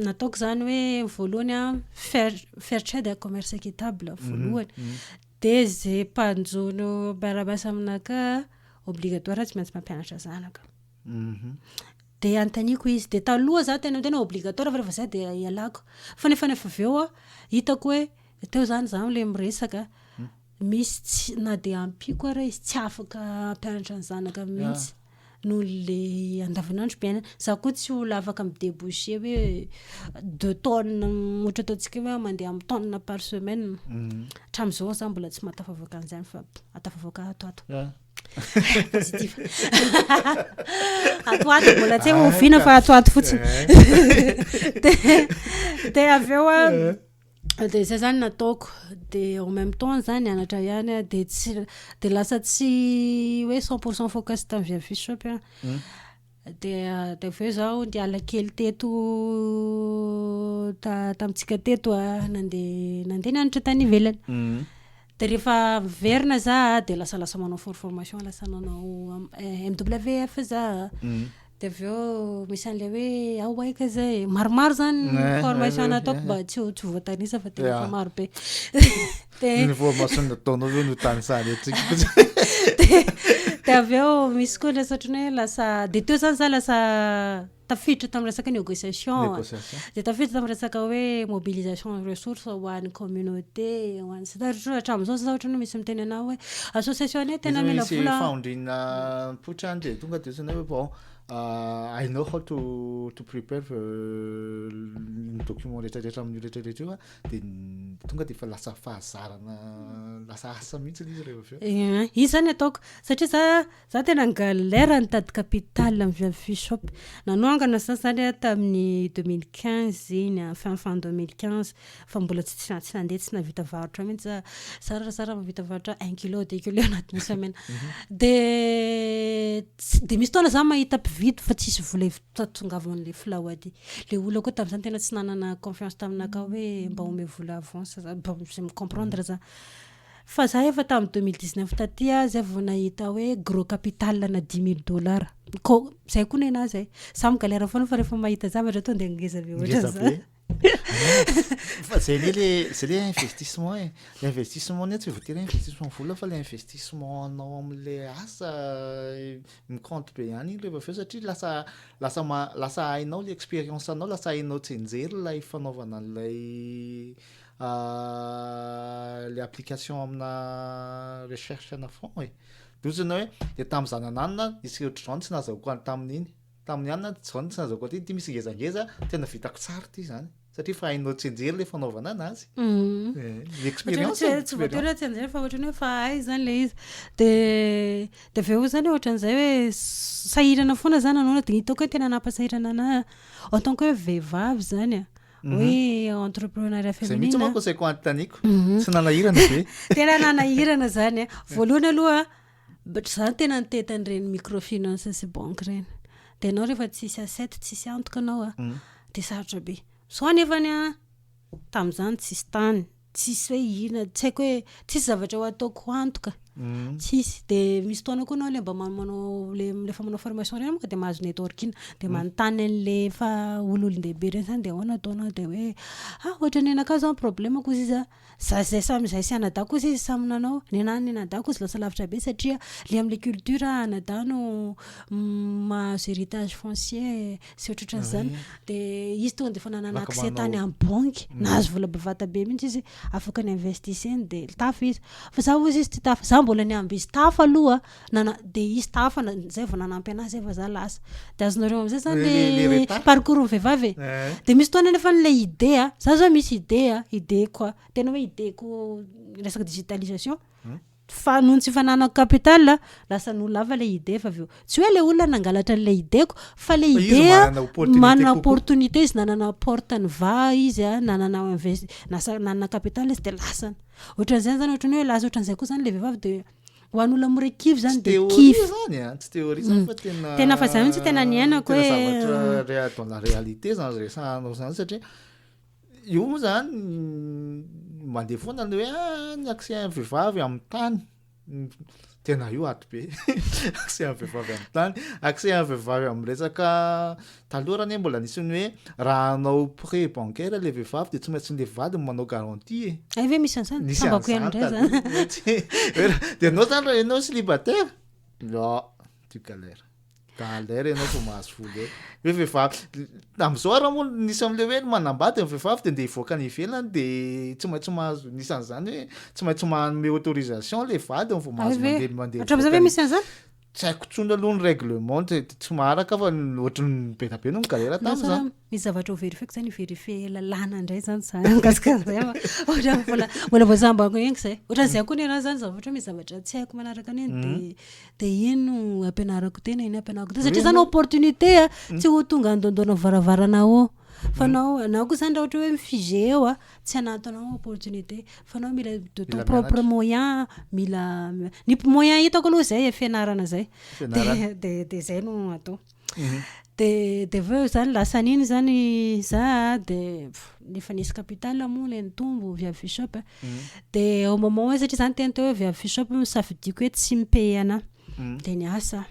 nataoko zany hoe voalohany faire trade à commerce équitable voalohany de zay mpanjono barabasa aminaka obligatoire tsy maintsy mampianatra zanaka de antaniko izy de taloha za tena obligatoire fa rehefa zay de ialako fa nefa aveo hitako hoe teo zany za le miresaka misy na de ampiko ara izy tsy afaka ampianatra ny zanaka mihitsy no le andavanandro mpiaina za koa tsy olo afaka midéboucher hoe 2 tonnes ohatra ataontsika hoe mandeha amin'ny tonne par semaine hatram'izao za mbola tsy matafavoaka an'izany fa atafavoaka atoato positif atoato mbola tsy oviana fa atoato fotsiny de aveo de zay zany nataoko de en même temps zany anatra ihany de tsy de lasa tsy hoe 100% focus tamin'ny via Photoshop de aveo zaho ndiala kely teto tamitsika teto nandeha nianatra tany ivelany de rehefa verina za de lasa manao formation lasa nanao MWF za de aveo misy an'le hoe aoaika zay maromaro zany formation nataoko mba tsy voatanisa fa tena fa maro be de ny formation nataonao hoe no tany sany atsika de aveo misy koa le satry hoe lasa de teo zany za lasa tafiditra tamin'ny resaka négociation de tafiditra tamin'ny resaka hoe mobilisation ressources ho an'ny communauté ho an'ny hatramin'izao za ohatra misy miteny anao hoe association ne tena mila vola faondrina potrany le tonga de zany hoe bon I know how to prepare ny document rehetrarehetra amin'ny rehetrarehetra io de tonga de fa lasa fahazarana lasa asa mihitsy izy rehefa aveo izy zany ataoko satria za tena galère nitady capital amin'ny via Photoshop nanoangana zany tamin'ny 2015 iny fin 2015 fa mbola tsy nandeha tsy navita varotra mihitsy za sarasara mavita varotra 1 kilo 2 kilo anatin'ny semaine de misy taona za mahita mpividy fa tsisy vola tatongavan'le flaoady le olona koa tamin'izany tena tsy nanana confiance taminaka hoe mba ome vola avance za mba me comprendre za fa za efa tamin'ny 2019 tatya zay vao nahita hoe gros capital na $10,000 ko zay koa nena zay samy galère foana fa rehefa mahita zavatra to de ngeza be ohatra za fa c'est les investissements l'investissement net c'est voter investissement vola fa l'investissement anao am'le asa mi-compte be ihany rehefa aveo satria lasa hainao le expérience anao lasa hainao tsenjery lay fanaovana an'lay le application amina recherche na fond dozana hoe de tamin'izany ananina isy ohatr'izao tsy nazako any tamin'ny anina zao tsy nazako aty ty misy ngezangeza tena vitako tsara ty zany satria fa hainao tsenjery le fanaovana anazy l'expérience tsy voatery tsenjery fa ohatra ny hoe fa hay zany le izy de aveo zany ohatran'izay hoe sahirana foana zany anao de hitako hoe tena nampasahirana ana en tant que hoe vehivavy zany hoe entrepreneuriat féminin mitsy manko saiko antaniko tsy nanahirana be tena nanahirana zany voalohany aloha zany tena nitety an'ireny microfinance sy banque reny de anao rehefa tsisy assiette tsisy antoka anao de sarotra be so anefany tamin'izany tsisy tany tsisy hoe ina tsy haiko hoe tsisy zavatra ho ataoko antoka tsisy de misy taona koa anao le mba manao lefa manao formation reny moka de mahazo network ina de manontany an'le fa ololondehibe reny zany de ahoana ataonao de hoe ohatra ny anakahy zao problème koa izy zay samyzay sy anadako izy samy nanao nenany anadako izy lasa lavitra be satria le am'le culture anadano mahazo héritage foncier sy ohatran'izany de izy tonga de fa nanana accès tany amin'ny banque nahazo vola bevata be mihitsy izy afaka ny investisseny de tafa izy fa za ozy izy ty tafa za mbola ny amby izy tafa aloha de izy tafa zay vao nanampy anazy zay fa za lasa de azonareo am'izay zany le parcours vehivavy de misy toana nefa n'le idée za zao misy idée quoi tena hoe idéko resaka digitalisation fa noho tsy fananako capital lasa no lava le idée fa aveo tsy hoe le olona nangalatra le idéko fa le idée manana opportunité izy nanana porte ny va izy nanana capital izy de lasana ohatran'izay zany ohatran'ny hoe lasa ohatran'izay koa zany le vehivavy de ho an'olona morekivy zany de kify tsy théorie zany fa tena fa zany mihitsy tena niainako hoe zavatra dans la réalité zany resanao zany satria io moa zany mandeha foana le hoe ny accès vehivavy amin'ny tany tena io ato be accès vehivavy amin'ny tany accès vehivavy amin'ny resaka taloha rany mbola nisy ny hoe raha anao prêt bancaire le vehivavy de tsy maintsy le vady manao garantie ve misy an'izany sambako ihany indray zany de anao zany raha ianao célibataire tu galère ianao fa mahazo vola hoe vehivavy am'izao raha moa nisy am'le hoe manambady amin'ny vehivavy de ndeha hivoaka ny ivelany de tsy maintsy mahazo nisy an'izany hoe tsy maintsy manome autorisation le vady vao mahazo mandeha hatramin'izay ve misy an'izany tsy haiko tsony aloha ny règlement tsy maharaka fa ohatrany be tabe no ny galera tamin'izany misy zavatra ho vérifieko zany vérifie lalàna indray zany sa gasikazay ohatra mbola voazambako eny zay ohatran'izay koa nena zany zavatra misy zavatra tsy haiko manaraka an'eny de ino ampianarako tena iny ampianarako tena satria zany opportunité tsy ho tonga andondona varavaranao fanao anao koa zany raha ohatra hoe mifige eo a tsy anatonao opportunité fanao mila de ton propre moyen mila ny moyen hitako aloha zay fianarana zay de zay no atao de aveo zany lasa niny zany za de nefa nisy capital moa le nitombo via Fishop de au moment hoe satria zany tena hoe via Fishop misafidiko hoe tsy mipay ana de niasa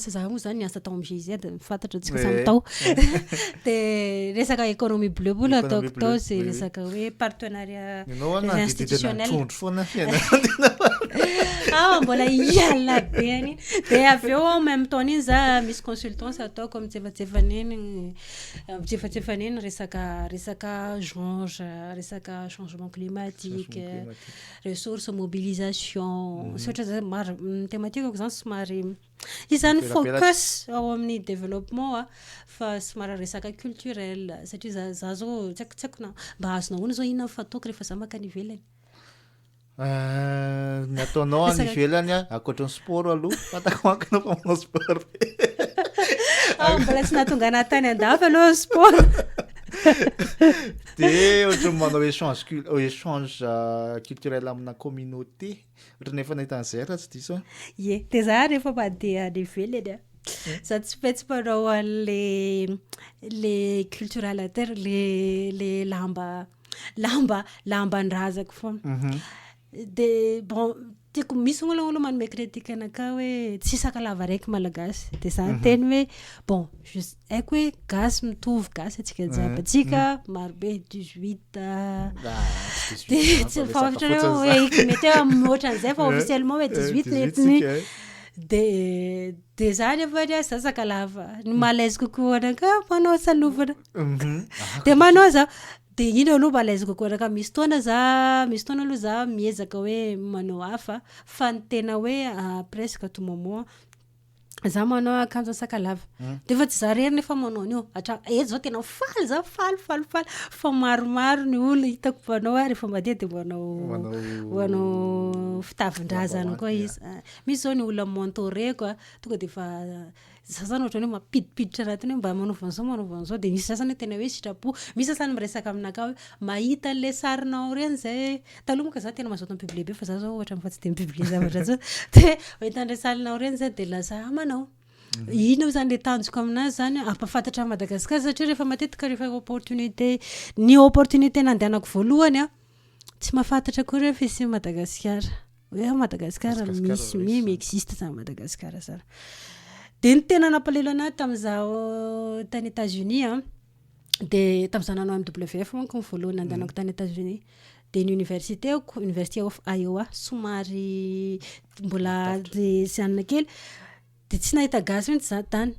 za moa zany niasa tao amin'ny GIZ de fantatra tsika samy tao de resaka économie bleu boule ataoko tao c'est resaka hoe partenariat institutionnel mbola iala be any de aveo en même temps iny za misy consultance ataoko mitsefatsefaneny resaka genre resaka changement climatique ressources mobilisation sotra zay maro thématique zany somary izany focus ao amin'ny développement fa somary resaka culturel satria za zao tsaiko na mba azonao ono zao inona fataoko rehefa za maka ny ivelany ny ataonao any ivelany akoatran'ny sport aloha fatako manko anao fa manao sport mbola tsy nahatonga anahy tany andafy aloha sport de ohatra manao échange culturel amina communauté ohatra nefa nahitan'izay raha tsy diso ye de za rehefa mandeha any ivelany za tsy manao le culturalateur le lamban-drazako foana de bon tiako misy olo manome critique anaka hoe tsy sakalava raiky malagasy de za teny hoe bon juste haiko hoe gasy mitovy gasy atsika jiaby atsika marobe 18 de tsy fafatra hoe mety ohatran'izay fa officiellement hoe 18 letiny de zany efa za sakalava ny malaise kokoa anaka manao salovana de manao za de ino aloha malaise kokoa anaka misy taona aloha za miezaka hoe manao hafa fa ny tena hoe presque tout moment za manao akanjo sakalava de fa tsy za rery nefa manao an'io eto zao tena faly za faly fa maromaro ny olo hitako manao rehefa mandeha de manao fitavin-drazana koa izy misy zao ny olona montoreko tonga de fa sasany ohatrany hoe mampidipiditra anatiny hoe mba manaovan'izao de misy sasany tena hoe sitrapo misy sasany miresaka aminaka hoe mahita an'le sarinao reny zay taloha moka za tena mazoto mipiblie be fa za zao ohatra fa tsy de mipiblie zavatra zao de mahita an'le sarinao reny zay de lasa manao ino zany le tanjoko aminazy zany ampafantatra Madagasikara satria rehefa matetika rehefa opportunité nandehanako voalohany tsy mahafantatra koa rehefa isy Madagasikara hoe Madagasikara misy existe zany Madagasikara zany de ny tena nampalelo anahy tam'izao tany États-Unis de tam'izao nanao MWF manko voalohany nandehanako tany États-Unis de ny université of Iowa somary mbola de sianina kely de tsy nahita gasy mihitsy za tany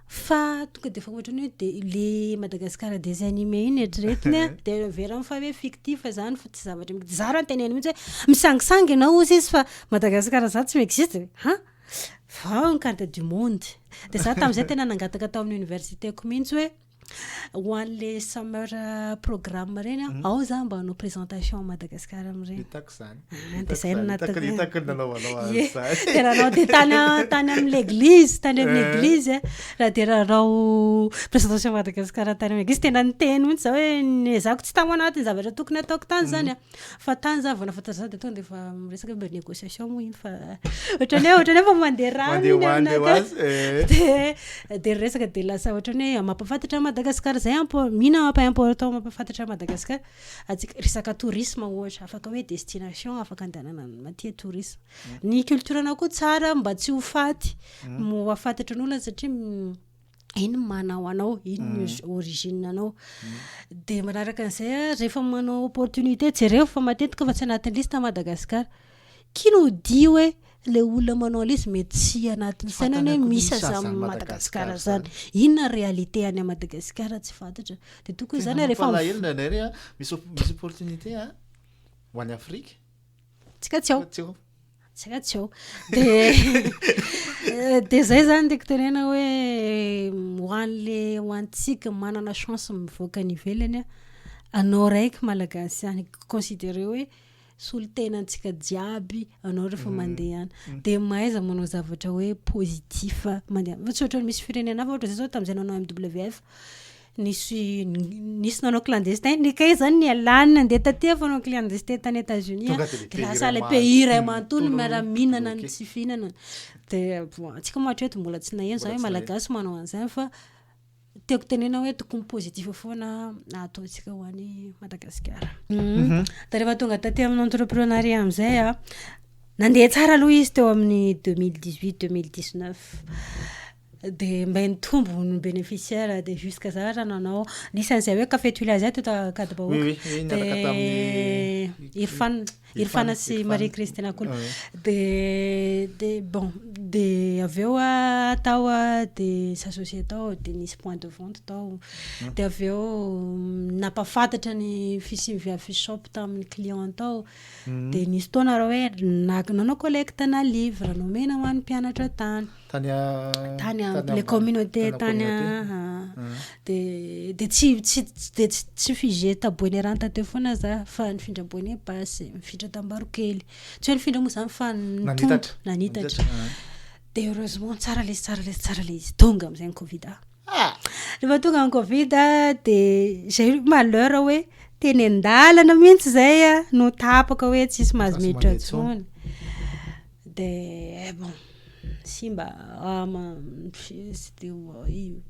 fa tonga de fa ohatrany hoe de le Madagasikara des animés iny eritreretiny de vera fa hoe fictif zany fa tsy zavatra za raha teneny mihitsy hoe misangisangy anao ozy izy fa Madagasikara za tsy existe fa une carte du monde de ça tam'izay tena nangataka tao amin'ny universitéko mihitsy hoe ho an'le summer programme reny ao za mba hanao présentation Madagasikara am'ireny de zay de rahanao de tany amin'ny l'église raha de rahanao présentation Madagasikara tany amin'ny église tena niteny mihitsy za hoe zako tsy tamo anatiny zavatra tokony ataoko tany zany fa tany za vao nafantatra za de tonga de fa miresaka mba négociation moa iny fa ohatrany fa mandeha rano de resaka de lasa ohatrany hoe mampafantatra Madagasikara zay mina important mampafantatra Madagasikara atsika resaka tourisme ohatra afaka hoe destination afaka andehanana maty tourisme ny culture-na koa tsara mba tsy ho faty mo afantatra n'olona satria ino manao anao ino origine anao de manaraka an'izay rehefa manao opportunité jereo fa matetika fa tsy anatin'ny liste Madagasikara kino di hoe le olona manao liste mety tsy anatin'ny sainany hoe misy za Madagasikara zany inona réalité any Madagasikara tsy fantatra de tokony zany rehefa misy opportunité ho an'ny Afrique tsika tsy ao de zay zany ndeko tenena hoe ho antsika manana chance mivoaka ny ivelany anao raiky malagasy any considéré hoe solo tenantsika jiaby anao rehefa mandeha any de mahaiza manao zavatra hoe positif mandeha tsy ohatrany misy firenena hafa ohatra zay zao tam'izay nanao MWF nisy nanao clandestin nikay zany nialany nandeha taty fa nanao clandestin tany États-Unis de lasa le pays ray manontolo miara-mihinana ny tsy fihinana de bon atsika moa hatreto mbola tsy naheno za hoe malagasy manao an'izany fa tiako tenena hoe tokony positif foana ataontsika ho any Madagasikara. De rehefa tonga taty amin'ny entrepreneuriat am'izay a nandeha tsara aloha izy teo amin'ny 2018-2019 de mba nitombo ny bénéficiaire de jusqu'à ça raha nanao nisan'izay hoe café Tuila zay tota Kadibahoaka de Irfana sy Marie Christine Akolo de bon de aveo atao de s'associer tao de nisy point de vente tao de aveo napafantatra ny fisimby shop tamin'ny client tao de nisy tona raha hoe nanao collecte na livre nomena ho an'ny mpianatra tany les communautés tany de tsy figé taboiny ranta teo foana za fa nifindra boiny basy nifindra tambarokely tsy hoe nifindra moa zany fa nanitatra de heureusement tsara le izy tonga am'izay ny Covid rehefa tonga ny Covid de j'ai eu malheur hoe teny andalana mihitsy zay no tapaka hoe tsisy mahazo miditra tsony de bon simba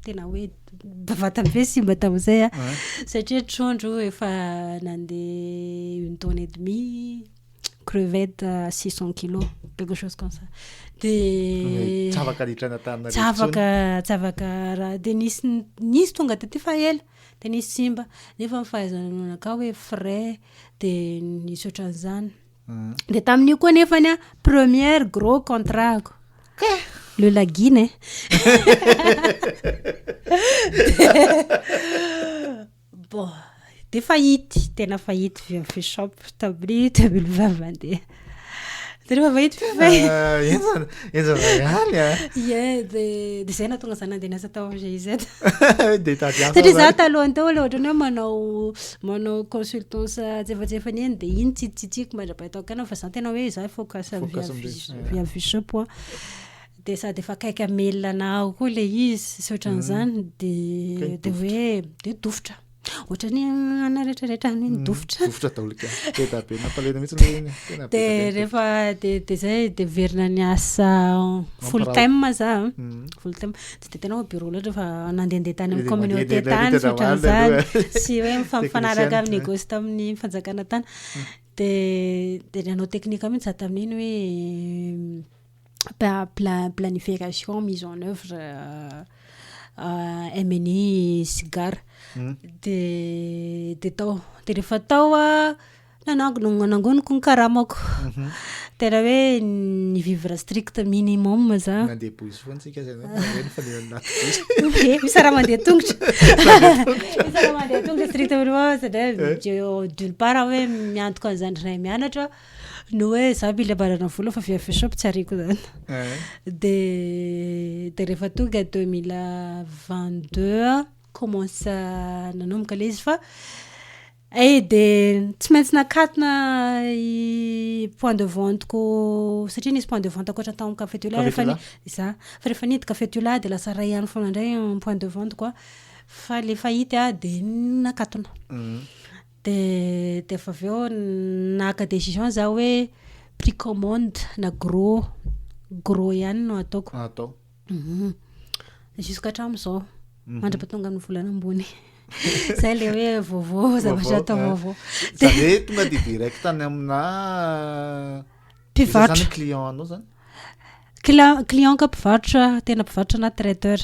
tena hoe bavata be simba tam'izay satria trondro efa nandeha une tonne et demie crevettes 600 kilos quelque chose comme ça de tsavaka raha de nisy tonga taty fa ela de nisy simba nefa mifahaizana ka hoe frais de nisy ohatran'izany de tamin'io koa nefany première gros contrat le Laguine bon de fahity tena fahity via shop tamin'ny 2020 mandeha de rehefa fahity de zay natonga za nandeha niasa tao GIZ satria za talohany tao le ohatrany hoe manao consultance tsefatsefany eny de iny tsitsitsiko mandrapaitao kana fa za tena hoe za focus via shop de sady efa kaiky amelina anao koa le izy sy ohatran'izany de hoe de dofitra ohatrany ana rehetrarehetra any hoe nidofotra de rehefa de zay de verina niasa full time za full time de tena hoe bureau loatra fa nandehandeha tany amin'ny communauté tany sy ohatran'izany sy hoe mifampifanaraka amin'ny négoce tamin'ny fanjakana tany de nanao technique mihitsy za tamin'iny hoe planification mise en œuvre MNI cigare de tao de rehefa tao nanangoniko ny karamako tena hoe ny vivre strict minimum za misy raha mandeha tongotra strict minimum satria d'une part hoe miantoka an'izany ray mianatra no hoe za mila barana vola fa via shop tsy ariko zany de rehefa tonga 2022 commence nanomboka le izy fa de tsy maintsy nakatona point de vente ko satria nisy point de vente akoatra tamin'ny café Tuila rehefa niditra café Tuila de lasa ray ihany foana indray point de vente quoi fa le fahity de nakatona de efa aveo naka décision za hoe prix commande na gros ihany no ataoko jusqu'à hatramin'izao mandrapatonga amin'ny volana ambony zay le hoe vaovao zavatra atao vaovao de tonga de direct tany amina mpivarotra client anao zany client ka mpivarotra tena mpivarotra na traiteur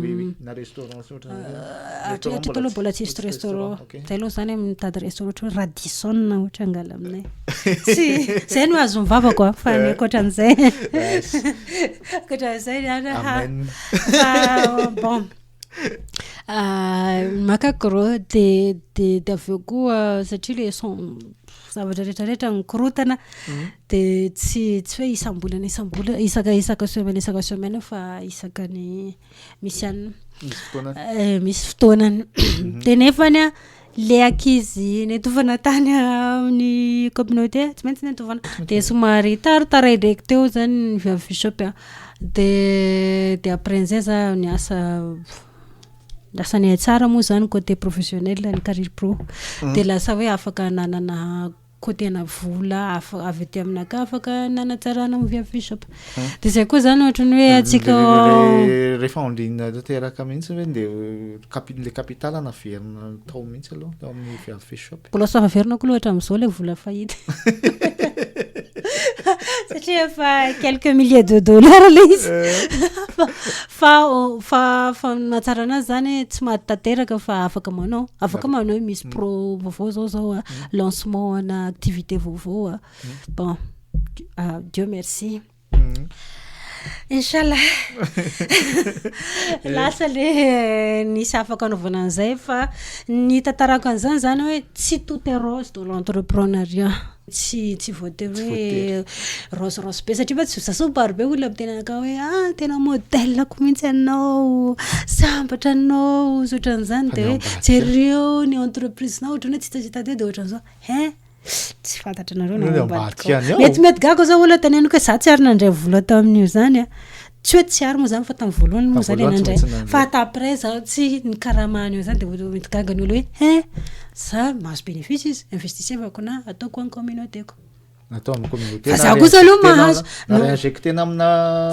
oui na restaurant sy ohatratreto aloha mbola tsisy restaurant zay aloha zany mitady restaurant ohatra Radisson ohatra angala aminay sy zay no azo mivava koa fa ankoatran'izay bon makakoro de aveo koa satria le son zavatra rehetrarehetra nikorotana de tsy hoe isam-bolana isaka semaine fa isaka ny misy anina misy fotoanany de nefany le ankizy netovana tany amin'ny communauté tsy maintsy netovana de somary tarotaray ndraiky teo zany via shop de après an'izay za niasa lasa ny tsara moa zany côté professionnel ny carrière pro de lasa hoe afaka nanana côté na vola avy ety aminaka afaka nanatsarana mivia fishop de zay koa zany ohatrany hoe atsika rehefa ondrina teraka mihitsy hoe de le capital naverina tao mihitsy aloha tao amin'ny via fishop mbola sa averina koa loatra am'izao le vola fahita satria efa quelques milliers de dollars le izy fa natsara anazy zany tsy mahatateraka fa afaka manao misy pro vaovao zao lancement ana activité vaovao bon Dieu merci Inch'Allah lasa le nisy afaka anaovana an'izay fa ny tantarako an'izany zany hoe tsy tout est rose dans l'entrepreneuriat tsy voatery hoe rose be satria tsy sasobaro be olona tena ka hoe tena modèle ko mihitsy anao sambatra anao ohatran'izany de hoe jereo ny entreprise na ohatrany hoe tsy hitasitade de ohatran'izao tsy fantatra nareo mety gako zao olona teneniko hoe za tsy ary nandray vola tao amin'io zany tsy hoe tsy ary moa zany fa tamin'ny voalohany moa zany nandray fa après zaho tsy ny karamany io zany de mety gaga ny olo hoe za mahazo bénéfice izy investissevako na ataoko amin'ny communauté-ko atao amin'ny communauté fa za kosa aloha mahazo injectena amina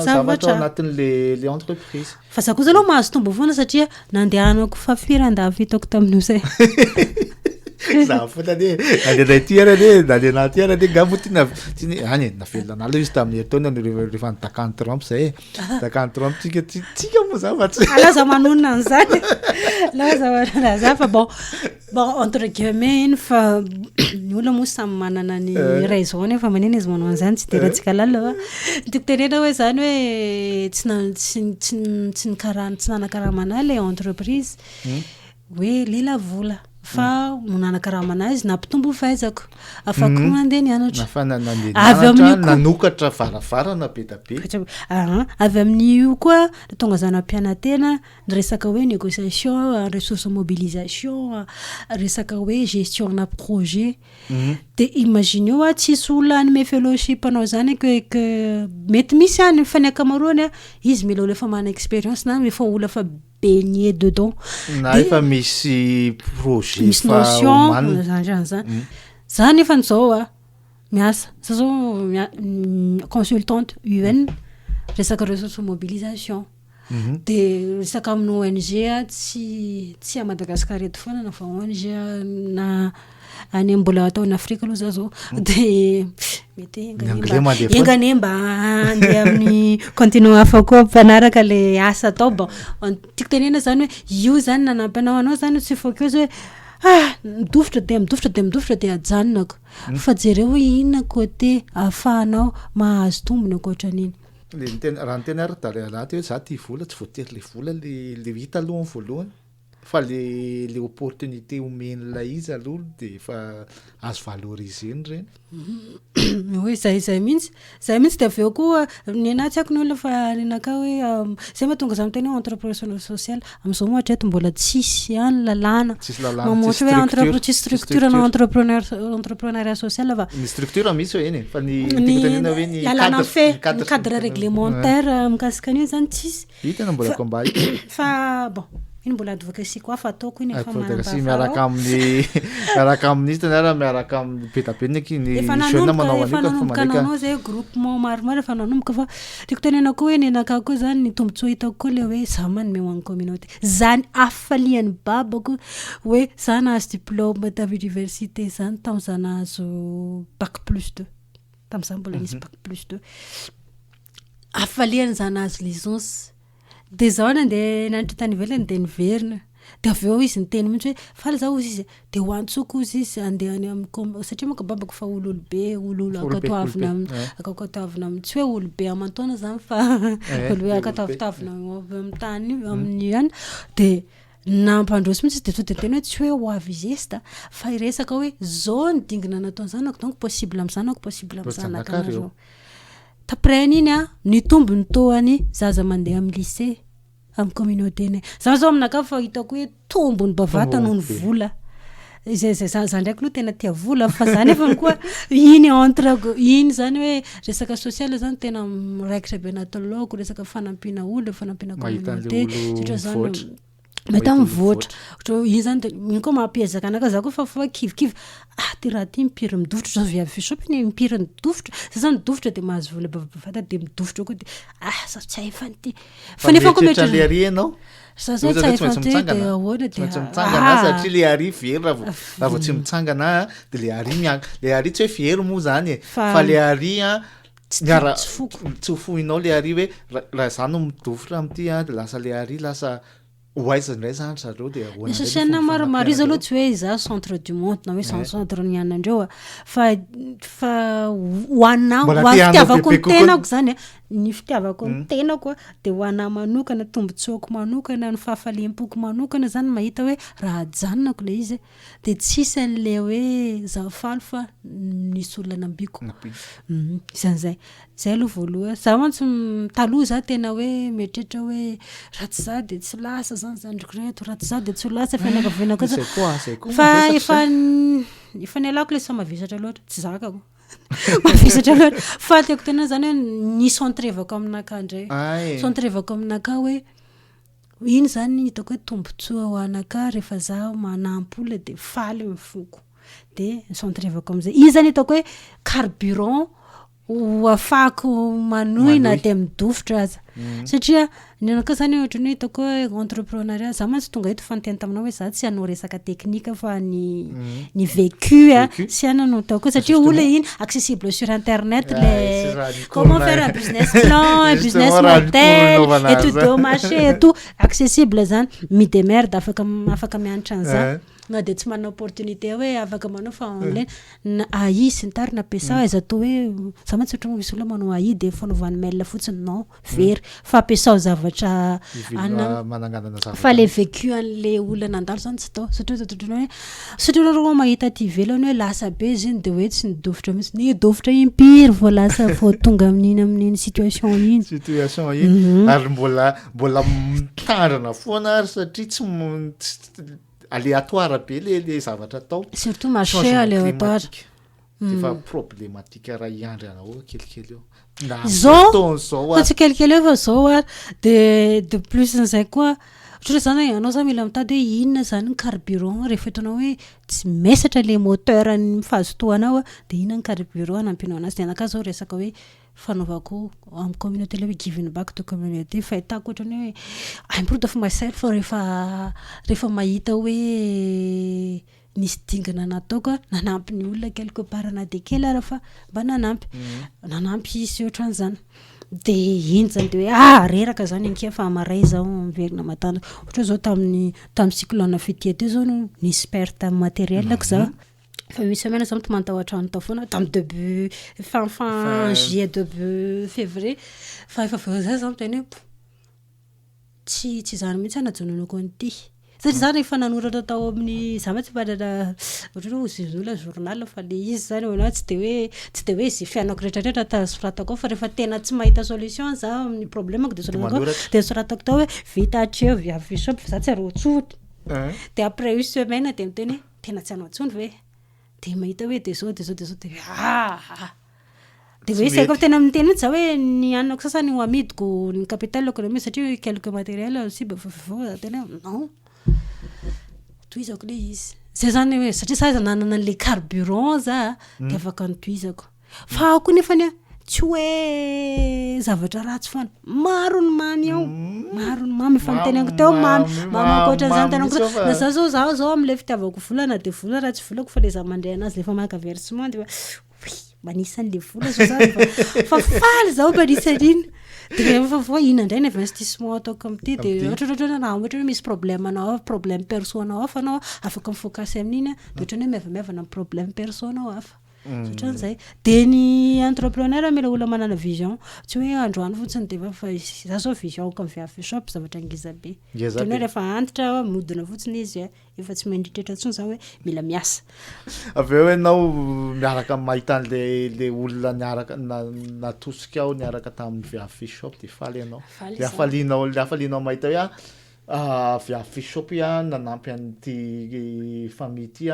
zavatra anatin'le entreprise fa za kosa aloha mahazo tombo foana satria nandehanako fafiran-dava hitako tamin'io zay za fota de nandeha tiara de nandeha tiara de gamo any navelona alo izy tamin'ny hetoana rehefa nitakan Trump zay takan Trump tsika moa zavatra alaza manonona an'izany laza manonona za fa bon entre guillemets iny fa ny olona moa samy manana ny raison fa manena izy manao an'izany tsy terantsika lala tiako tenena hoe zany hoe tsy nanakaramana le entreprise hoe lela vola fa nanakaramana izy nampitombo fahaizako afaka mandeha nianatra avy amin'io nanokatra varavarana be da be avy amin'io koa tonga zanam-pianantena resaka hoe négociation ressources mobilisation resaka hoe gestion na projet de imagine eo tsisy olona anyme fellowship anao zany que mety misy any fa ny akamaroany izy mila olona fa mana expérience na efa olona fa baigné dedans na efa misy projet misy notion zany efa nzao miasa za zao consultante UN resaka ressources mobilisation de resaka amin'ny ONG tsy à Madagascar eto foana na fa ONG na any mbola atao en Afrique aloha zao de mety enganemba andeha amin'ny continent hafa koa mpanaraka le asa atao bon tiako tenena zany hoe io zany nanampy anao zany tsy focus hoe midofotra de ajanonako fa jereo hoe inona côté ahafahanao mahazo tombony ankoatran'iny raha ny tena ary anaty hoe za ty vola tsy voatery le vola le hita aloha voalohany fa le opportunité omen'la izy aloha de fa azo valoriser reny oui zay mihitsy de aveo koa ny anahy tsy haiko ny olona fa nenaka hoe zay mahatonga za miteny hoe entrepreneur social am'izao moa eto mbola tsisy any lalàna mamoatra hoe tsisy structure na entrepreneuriat social fa ny structure misy hoe eny fa ny lalàna fe ny cadre réglementaire mikasika an'io zany tsisy hitana mbola combat fa bon iny mbola advocacy koa fa ataoko iny efa miaraka amin'ny tena miaraka amin'ny petapenina ny jeune manao anao zay groupement maromaro efa nanomboka fa tiako tenena koa hoe nenaka koa zany ny tombontsoa hitako koa le hoe za manome ho an'ny communauté zany afalian'ny babako hoe za nahazo diplôme tavy université zany tamin'iza nahazo bac+2 tamin'iza mbola nisy bac+2 afaliany za nahazo licence de zao nandeha nanitra tany ivelany de niverina de aveo izy niteny mihitsy hoe faly zao izy de hoantsoko izy andehany amin'ny satria moka babako fa ololobe akatoavina amin'ny tsy hoe olobe amantaona zany fa olo akatoavitavina amin'ny tany amin'ny any de nampandroso mihitsy de to de teny hoe tsy hoe ho avy izesta fa iresaka hoe zao ny dingina nataony zanako donc possible amin'ny zanaka anareo taprès iny ny tombo ny toany zaza mandeha amin'ny lycée amin'ny communauté nay zao aminaka fa hitako hoe tombo ny bavata noho ny vola zay za ndraiky aloha tena tia vola fa zany efa koa iny zany hoe resaka social zany tena miraikitra be natao laoko resaka fanampiana olo fanampiana communauté satria zany mety mivoatra ohatra iny zany de iny koa mampiezaka anaka za koa fa kivikivy ty raha ty mipiry midovitra zao viavy fisopy ny mipiry midovitra za zany midovitra de mahazo vola bavata de midovitra koa de za tsy hay fa ty fa nefa koa mety le ary anao za zao tsy hay fa ty de ahoana de mitsangana satria le ary very raha vao tsy mitsangana de le ary le ary tsy hoe very moa zany fa le ary tsy hofoinao le ary hoe raha za no midovitra amty de lasa le ary lasa hoaizandray zany zareo de sasiana maromaro izy aloha tsy hoe za centre du monde na hoe centre ny anandreo fa hoanao fitiavako ny tenako zany ny fitiavako ny tenako de hoana manokana tombotsoko manokana ny fahafaliam-poko manokana zany mahita hoe raha janonako le izy de tsisy an'le hoe za faly fa nisy olona nambiko izany zay aloha voaloha za mantsy taloha za tena hoe mieritreritra hoe ratsy za de tsy lasa zany zandriko ratsy za de tsy lasa fianakavianako fa efa ny alako le sa mavesatra loatra tsy zakako mavesatra loatra fa tiako tena zany hoe ny centrevako aminaka ndray centrevako aminaka hoe iny zany hitako hoe tombotsoa ho anaka rehefa za manampy olona de faly mifoko de centrevako am'izay iny zany hitako hoe carburant ho afako manoina de midovitra aza satria ny anaka zany ohatra ny hitako hoe entrepreneuriat za mantsy tonga eto fanontena taminao hoe za tsy hanao resaka teknika fa ny vécu sy hanano taoko satria olona iny accessible sur internet le comment faire un business plan un business modèle étude de marché et tout accessible zany midi merde afaka mianatra an'izany na de tsy manana opportunité hoe afaka manao fa online na AI sy ny tarina ampiasa aiza atao hoe za mantsy ohatra misy olona manao AI de fanaovany mail fotsiny non very fa ampiasao zavatra fa le vécu an'le olona nandalo zany tsy tao satria rô mahita ty ivelany hoe lasa be izy iny de hoe tsy nidovitra mihitsy ny dovitra impiry vao lasa vao tonga amin'iny situation iny ary mbola mitandrina foana ary satria tsy aléatoire be le zavatra atao surtout marché aléatoire fa problématique raha iandry anao kelikely eo zao tsy kelikely eo fa zao ary de plus n'izay koa ohatra zany anao zany mila mitady hoe inona zany ny carburant rehefa hitanao hoe tsy mesatra le moteur ny mifahazotoanao de inona ny carburant anampinao anazy de anaka zao resaka hoe fanaovako amin'ny communauté le hoe giving back to communauté fahitako ohatrany hoe improve of myself rehefa mahita hoe nisy dingana nataoko nanampy ny olona quelque part na de kely ara fa mba nanampy izy ohatran'izany de iny zany de hoe reraka zany ankia fa amaray zao miverina matana ohatra zao tamin'ny cyclone fitia teo zao no nisy perte matérielako za fa misy semaine za mitamantahotra any tao foana tamin'ny début fin juillet début février fa efa vao za miteny hoe tsy zany mihitsy anajononako an'ity satria zany rehefa nanoratra tao amin'ny za tsy padatra ohatra hoe zizola journal fa le izy zany ona tsy de hoe izy fianako rehetrarehetra tasoratako fa rehefa tena tsy mahita solution za amin'ny problémako de soratako tao hoe vita hatreo viavy fisopy za tsy ary tsotry de après une semaine de miteny tena tsy hanao tsony ve de mahita hoe de zao de hoe saiko tena miteny mihitsy za hoe ny anako sasany ho amidiko ny capital économique satria quelque matériel si bavavao tena non toizako le izy zay zany hoe satria sa nanana le carburant za de afaka nitoizako fa ako nefany tsy hoe zavatra ratsy fana maro ny mamy ao maro ny mamy efa nitenako teo mamy akoatran'izany tenako na za zao am'le fitiavako volana de vola raha tsy volako fa le za mandray anazy lefa maka versement de manisan'le vola so zany fa faly zao manisan'iny de rehefa vao ina indray ny investissement ataoko am'ty de ohatra raha ohatra hoe misy problème anao problème perso anao hafa anao afaka mifocasy amin'iny de ohatra hoe miavamiavana amin'ny problème perso anao hafa ohatran'izay de ny entrepreneur mila olona manana vision tsy hoe androany fotsiny de fa za zao visionko amin'ny viavy shop zavatra ngiza be teny hoe rehefa antitra modina fotsiny izy efa tsy mandritratra tsony za hoe mila miasa aveo ianao miaraka mahita le olona niaraka natosika ao niaraka tamin'ny viavy shop de faly ianao le afalianao mahita hoe viavy shop nanampy an'ity famille ty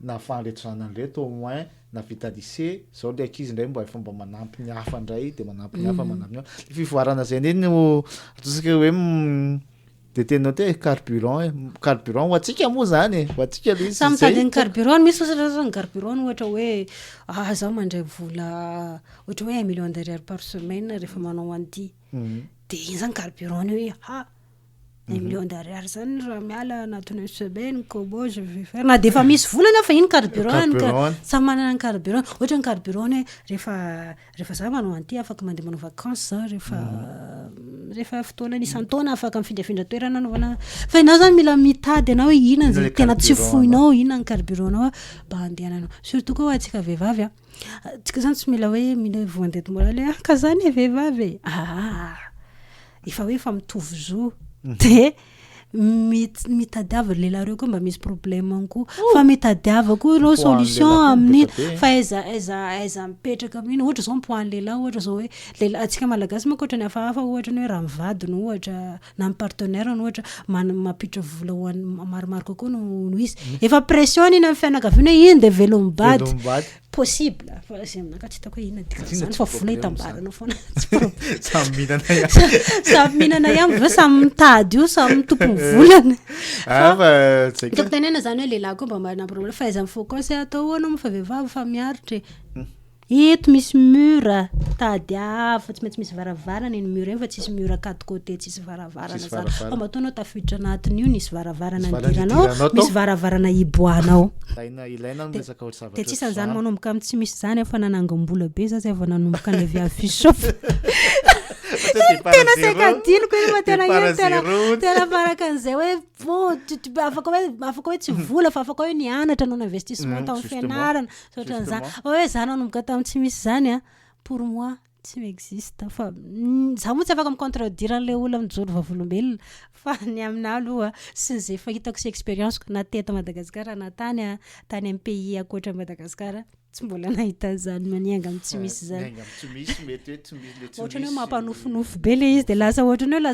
na fanretrana an'reto au moins na vita lycée zao le ankizy ndray mba efa mba manampy ny hafa ndray de manampy ny hafa manampy ny fivoarana zay iny no atosika hoe de tenao te carburant ho atsika moa zany ho atsika le izy samy mitady ny carburant misy ny carburant ohatra hoe zaho mandray vola ohatra hoe 1 million d'ariary par semaine rehefa manao an'ity de iny zany carburant hoe 1 million d'ariary zany raha miala anatin'ny semaine comment je vais faire na de efa misy volana fa iny carburant samy manana ny carburant ohatra ny carburant hoe rehefa za manao an'ity afaka mandeha manao vacances za rehefa fotoana isan-taona afaka mifindrafindra toerana anaovana fa ianao zany mila mitady ianao hoe inona zay tena tsy foinao inona ny carburant-nao mba handehananao surtout koa atsika vehivavy tsika zany tsy mila hoe mila voandety morale ka zany vehivavy efa hoe fa mitovy zo de mitadiava lehilahy reo koa mba misy problème koa fa mitadiava koa ireo solution amin'ny fa aiza mipetraka amin'iny ohatra zao mipoany lehilahy ohatra zao hoe lehilahy atsika malagasy moa ohatra ny hafahafa ohatra ny hoe raha mivadiny ohatra na ny partenaire ny ohatra mampiditra vola hoany maromaro kokoa no izy efa pression iny amin'ny fianakaviana hoe iny de velo mibady possible fa zay aminaka tsy hitako hoe inona dikan'izany fa vola hitambaranao foana samy mihinana ihany va samy mitady io samy mitompony volana fa tenena zany hoe lehilahy koa mba manana problème fa aiza mifocus atao anao fa vehivavy fa miaritra eto misy mura tadiava tsy maintsy misy varavarana iny mura iny fa tsisy mura quatre côté tsisy varavarana zany fa mba ataonao tafiditra anatiny io nisy varavarana nidiranao misy varavarana iboanao de tsisy an'izany manomboka amin'ny tsy misy zany fa nanangam-bola be za zay vao nanomboka ny avy afisofa tena sekadiniko iny fa tena faraka an'izay hoe afaka hoe tsy vola fa afaka hoe nianatra nao investissement tamin'ny fianarana ohatran'izany hoe za nanomboka tamin'ny tsy misy zany pour moi tsy existe fa za moa tsy afaka micontredire an'ilay olona mijoro vavolombelona fa ny amina aloha sy zay fa hitako sy expérience na teto Madagasikara na tany amin'ny pays akoatra Madagasikara tsy mbola nahita zany manianga amin'ny tsy misy zany ohatra ny hoe mampanofinofy be le izy de lasa ohatra ny hoe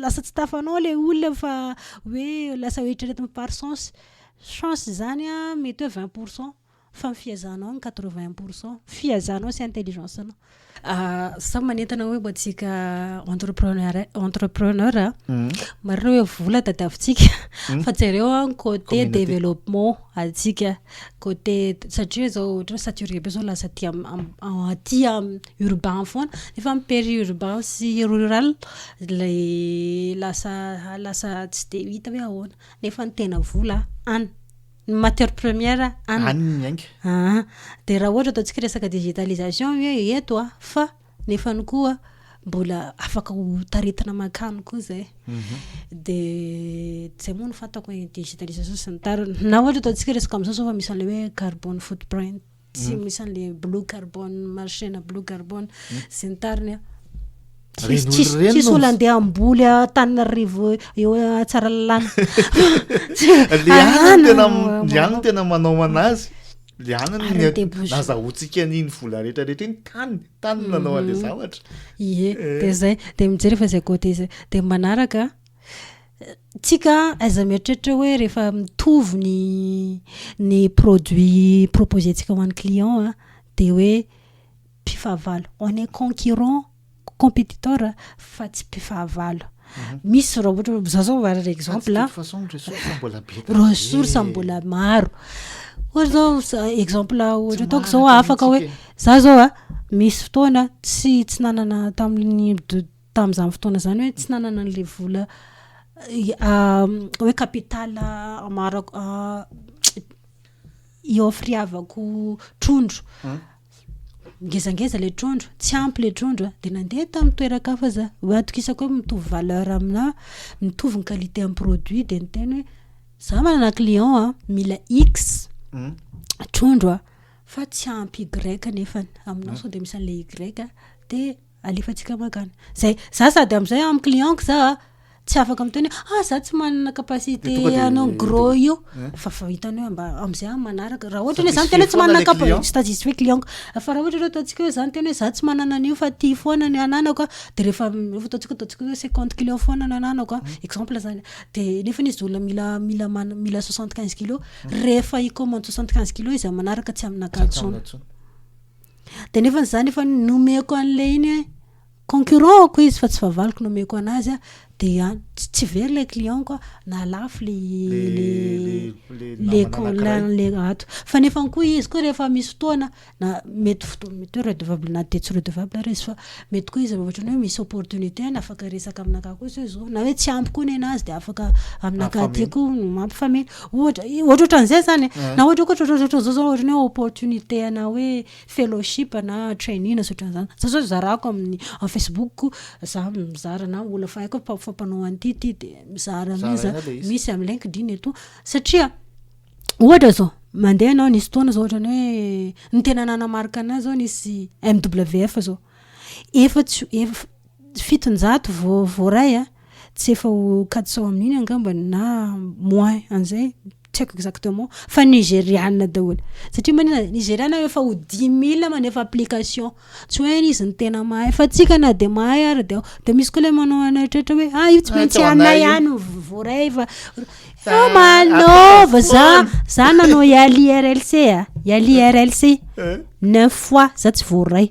lasa tsy tafanao le olona fa hoe lasa hoe hitreretina par chance zany mety hoe 20% fa fiazanao ny 80% fiazanao sy intelligence anao sa manentana hoe mba tsika entrepreneur marina hoe vola tadiavintsika fa jereo côté développement atsika côté satria zao ohatra saturé be zao lasa aty urbain foana nefa amin'ny périurbain sy rural le lasa tsy de hita hoe ahoana nefa ny tena vola any matière première de raha ohatra ataontsika resaka digitalisation hoe eto fa nefany koa mbola afaka ho taritina makany koa zay de zay moa no fantako hoe digitalisation sy ny tariny na ohatra ataontsika resaka amin'izao fa misy an'le hoe carbone footprint sy misy an'le blue carbone marché na blue carbone sy ny tariny tsisy olo andeha amboly Tananarivo eo tsara lalàna liana tena manao anazy liana nazahoantsika n'iny vola rehetrarehetra iny tany nanao an'le zavatra de zay de mijery efa zay côté zay de manaraka tsika aiza mieritreritra hoe rehefa mitovy ny produit proposé tsika ho an'ny client de hoe mpifahavalo on est concurrent compétiteur fa tsy mpifahavalo misy raha ohatra za zao varara exemple ressource mbola maro ohatra zao exemple ohatra ataoko zao afaka hoe za zao misy fotoana tsy nanana tam'izany fotoana zany hoe tsy nanana an'le vola hoe capital maro iofriavako trondro ngezangeza le trondro tsy ampy le trondro de nandeha tamin'ny toerakafa za hoe atokisako hoe mitovy valeur amina mitovy ny qualité amin'ny produit de ny tena hoe za manana client mila x trondro fa tsy ampy y nefa aminao so de misy an'le y de alefatsika makany zay za sady amin'izay amin'ny client za tsy afaka miteny za tsy manana capacité anao gros io fa fahitany hoe am'izay manaraka raha ohatra hoe zany tena tsy manana capacité tsy hoe client fa raha ohatra ataontsika hoe zany tena hoe za tsy manana an'io fa ty foana ny ananako de rehefa ataontsika hoe 50 kilos foana ny ananako exemple zany de nefa izy olona mila 75 kilos rehefa icommande 75 kilos izy manaraka tsy aminakatsona de nefa zany efa nomeko an'le iny concurrent ko izy fa tsy fahavaloko nomeko anazy de tsy very le client koa na lafo le ato fa nefa koa izy koa rehefa misy fotoana na mety hoe redevable na de tsy redevable rezy fa mety koa izy ohatra hoe misy opportunité na afaka resaka aminaka koa zao na hoe tsy ampy koa nenazy de afaka aminaka ty koa mampifamely ohatrohatran'izay zany na ohatra zao ohatra hoe opportunité ana hoe fellowship na training na sotran'izany zao zarako amin'ny Facebook za mizara na olona fa haiko fampanao an'ity de mizara misy amin'ny LinkedIn eto satria ohatra zao mandeha anao nisy fotoana zao ohatra hoe ny tena nanamarika anazy zao nisy MWF zao efa 700 voray tsy efa 400 amin'iny angamba na moins an'izay tsy haiko exactement fa nigériane daholo satria manina nigériane efa ho 10 000 manefa application tsy hoe izy ny tena mahay fa tsika na de mahay ary de misy koa le manao anatratra hoe io tsy maintsy anay ihany voray fa manova za nanao IRLC IRLC 9 fois za tsy voray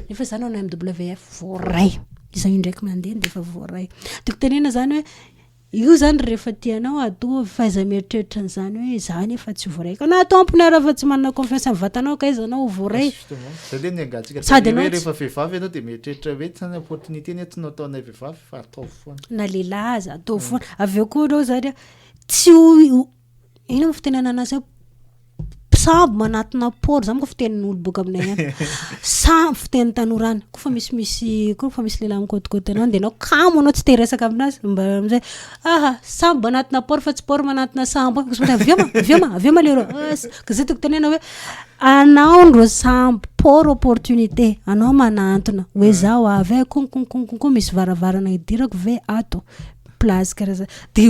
nefa za nanao MWF voray izany ndraiky mandeha de efa voray toko tenena zany hoe io zany rehefa tianao atao faiza mieritreritra an'izany hoe zany efa tsy voray ka na tompony ara fa tsy manana confiance amin'ny vatanao ka izy anao voray sady niangatsika hoe rehefa vehivavy ianao de mieritreritra hoe tsy opportunité ny atao ataonay vehivavy fa atao foana na lehilahy aza atao foana avy eo koa reo zany tsy ino mo fitenena anazy sambo manatina pôro za mo ko fitenin'olo boka aminay any sambo fiten'ny tanorana kofa misy lehilahy mikotikody anao de anao kamo anao tsy te resaka aminazy mba amizay sambo manatina pôro fa tsy pôro manatina sambo vioma le ka zay toko tenena hoe anao ndro sambo pôro opportunité anao manantona hoe zao avy konkonkonkonko misy varavarana idirako ve ato place karaza de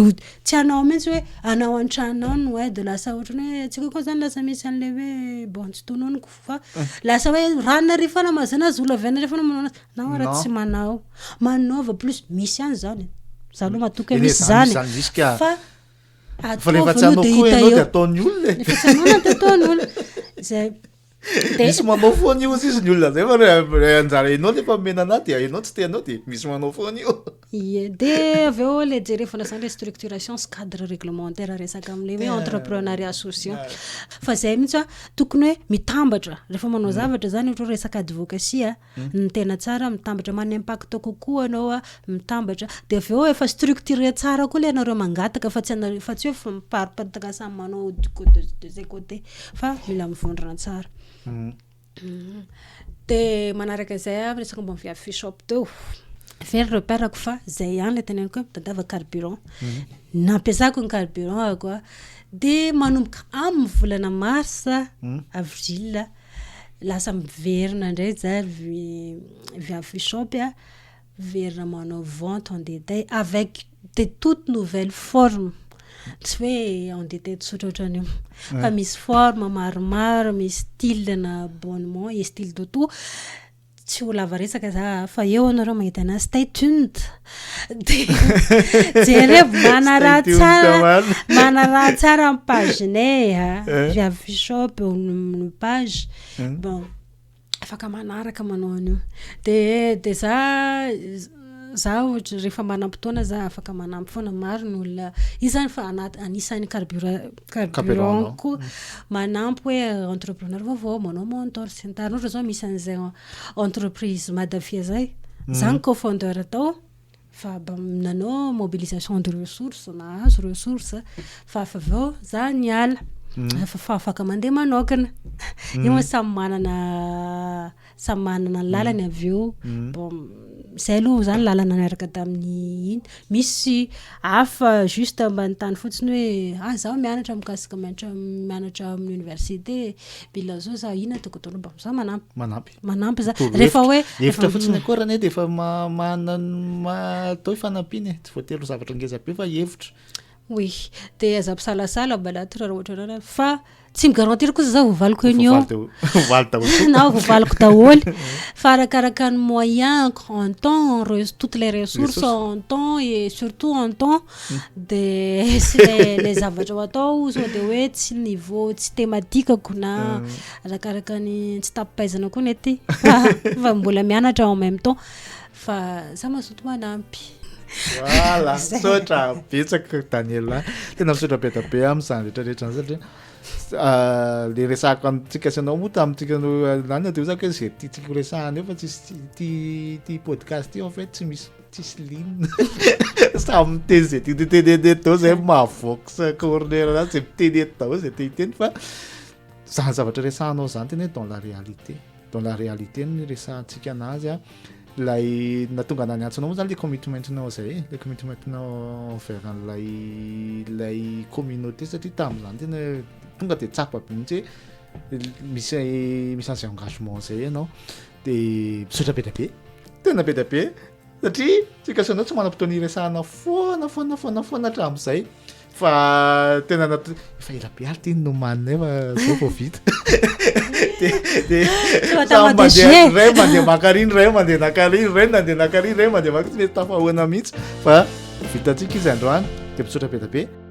tsy anao mihitsy hoe anao an-tranao no de lasa ohatrany hoe tsika koa zany lasa misy an'le hoe bon tsy tononiko fa lasa hoe ranona rifa na mazana azy olo avy refa manao na raha tsy manova plus misy any zany za aloha matoky misy zany fa rehefa tsy anao koa ianao de ataony olona efa tsy anao de ataony olona zay misy manao foana io izy ny olona zay fa anjara ianao nefa mena anahy de ianao tsy tianao de misy manao foana io de avy eo le jerefana zany le structuration sy cadre réglementaire resaka amin'le hoe entrepreneuriat social fa zay mihitsy tokony hoe mitambatra rehefa manao zavatra zany ohatra resaka advocacy ny tena tsara mitambatra mana impact kokoa anao mitambatra de avy eo efa structuré tsara koa le anareo mangataka fa tsy hoe miparipataka samy manao de côté fa mila mivondrona tsara de manaraka zay resaka mbo miviavy fishop teo very reperako fa zay ihany le tenenako hoe mitadiava carburant nampiasako ny carburant koa de manomboka amin'ny volana marsa avril lasa miverina indray za viavy fishop verina manao vente en détail avec de toutes nouvelles formes tsy hoe en détail tsotra ohatrany fa misy forme maromaro misy style na abonnement et style d'auto tsy ho lava resaka za fa eo anareo mahita anazy stay tuned de jerevo mana raha tsara amin'ny pagenay viavy fishop ny page bon afaka manaraka manao an'io de za ohatra rehefa manam-potoana za afaka manampy foana maro ny olona izy zany fa anisan'ny carburant ko manampy hoe entrepreneur vaovao manao mentor sy ny tariny ohatra zao misy an'izay entreprise madafia zay zany co-founder atao fa nanao mobilisation de ressources na azo ressources fa avy eo za niala fa afaka mandeha manokana io samy manana ny lalany avy eo bon zay aloha zany lalana niaraka tamin'ny iny misy hafa juste mba nytany fotsiny hoe zaho mianatra mikasika mianatra amin'ny université bila zao za ina toko atao mba za manampy za rehefa hoe hevitra fotsiny akorany de efa atao fanampiany tsy voatery zavatra ngeza be fa hevitra oui de aza mpisalasala mbala tora raha ohatra rana fa tsy migarantir kosa za vovaliko union na vovaliko daholo fa arakaraka ny moyen en temps toutes les ressources en temps et surtout en temps de les zavatra atao so de hoe tsy niveau tsy thématique na arakaraka ny tsy tapaizana koa nety fa mbola mianatra en même temps fa za mazoto manampy Voilà, misaotra betsaka Daniela, tena misaotra be da be amin'izany rehetrarehetra satria le resahako amintsika sy anao moa tamintsika nany de zaka hoe zay tiatiako resahana eo fa tsisy ty podcast io en fait tsy misy tsisy ligne samy miteny zay tiako teneny tao zay mahavoaka sa corner zany zay miteny tao zay te hiteny fa zany zavatra resahanao zany tena hoe dans la réalité ny resahantsika anazy a lay natonga anany antsinao moa zany le commitmentinao zay le commitmentinao vers an'lay communauté satria tamin'izany tena tonga de tsapa be mihitsy hoe misy an'zay engagement zay ianao de misaotra be da be tena be da be satria tsika sanao tsy manam-potoana iresahana foana hatramin'izay fa tena efa ela be ary ty nomanina fa zao vao vita de ray mandeha makariny ray mandeha nakariny ray nandeha nakariny ray mandeha maka tsy mety tafahoana mihitsy fa vitantsika izy androany de misaotra be da be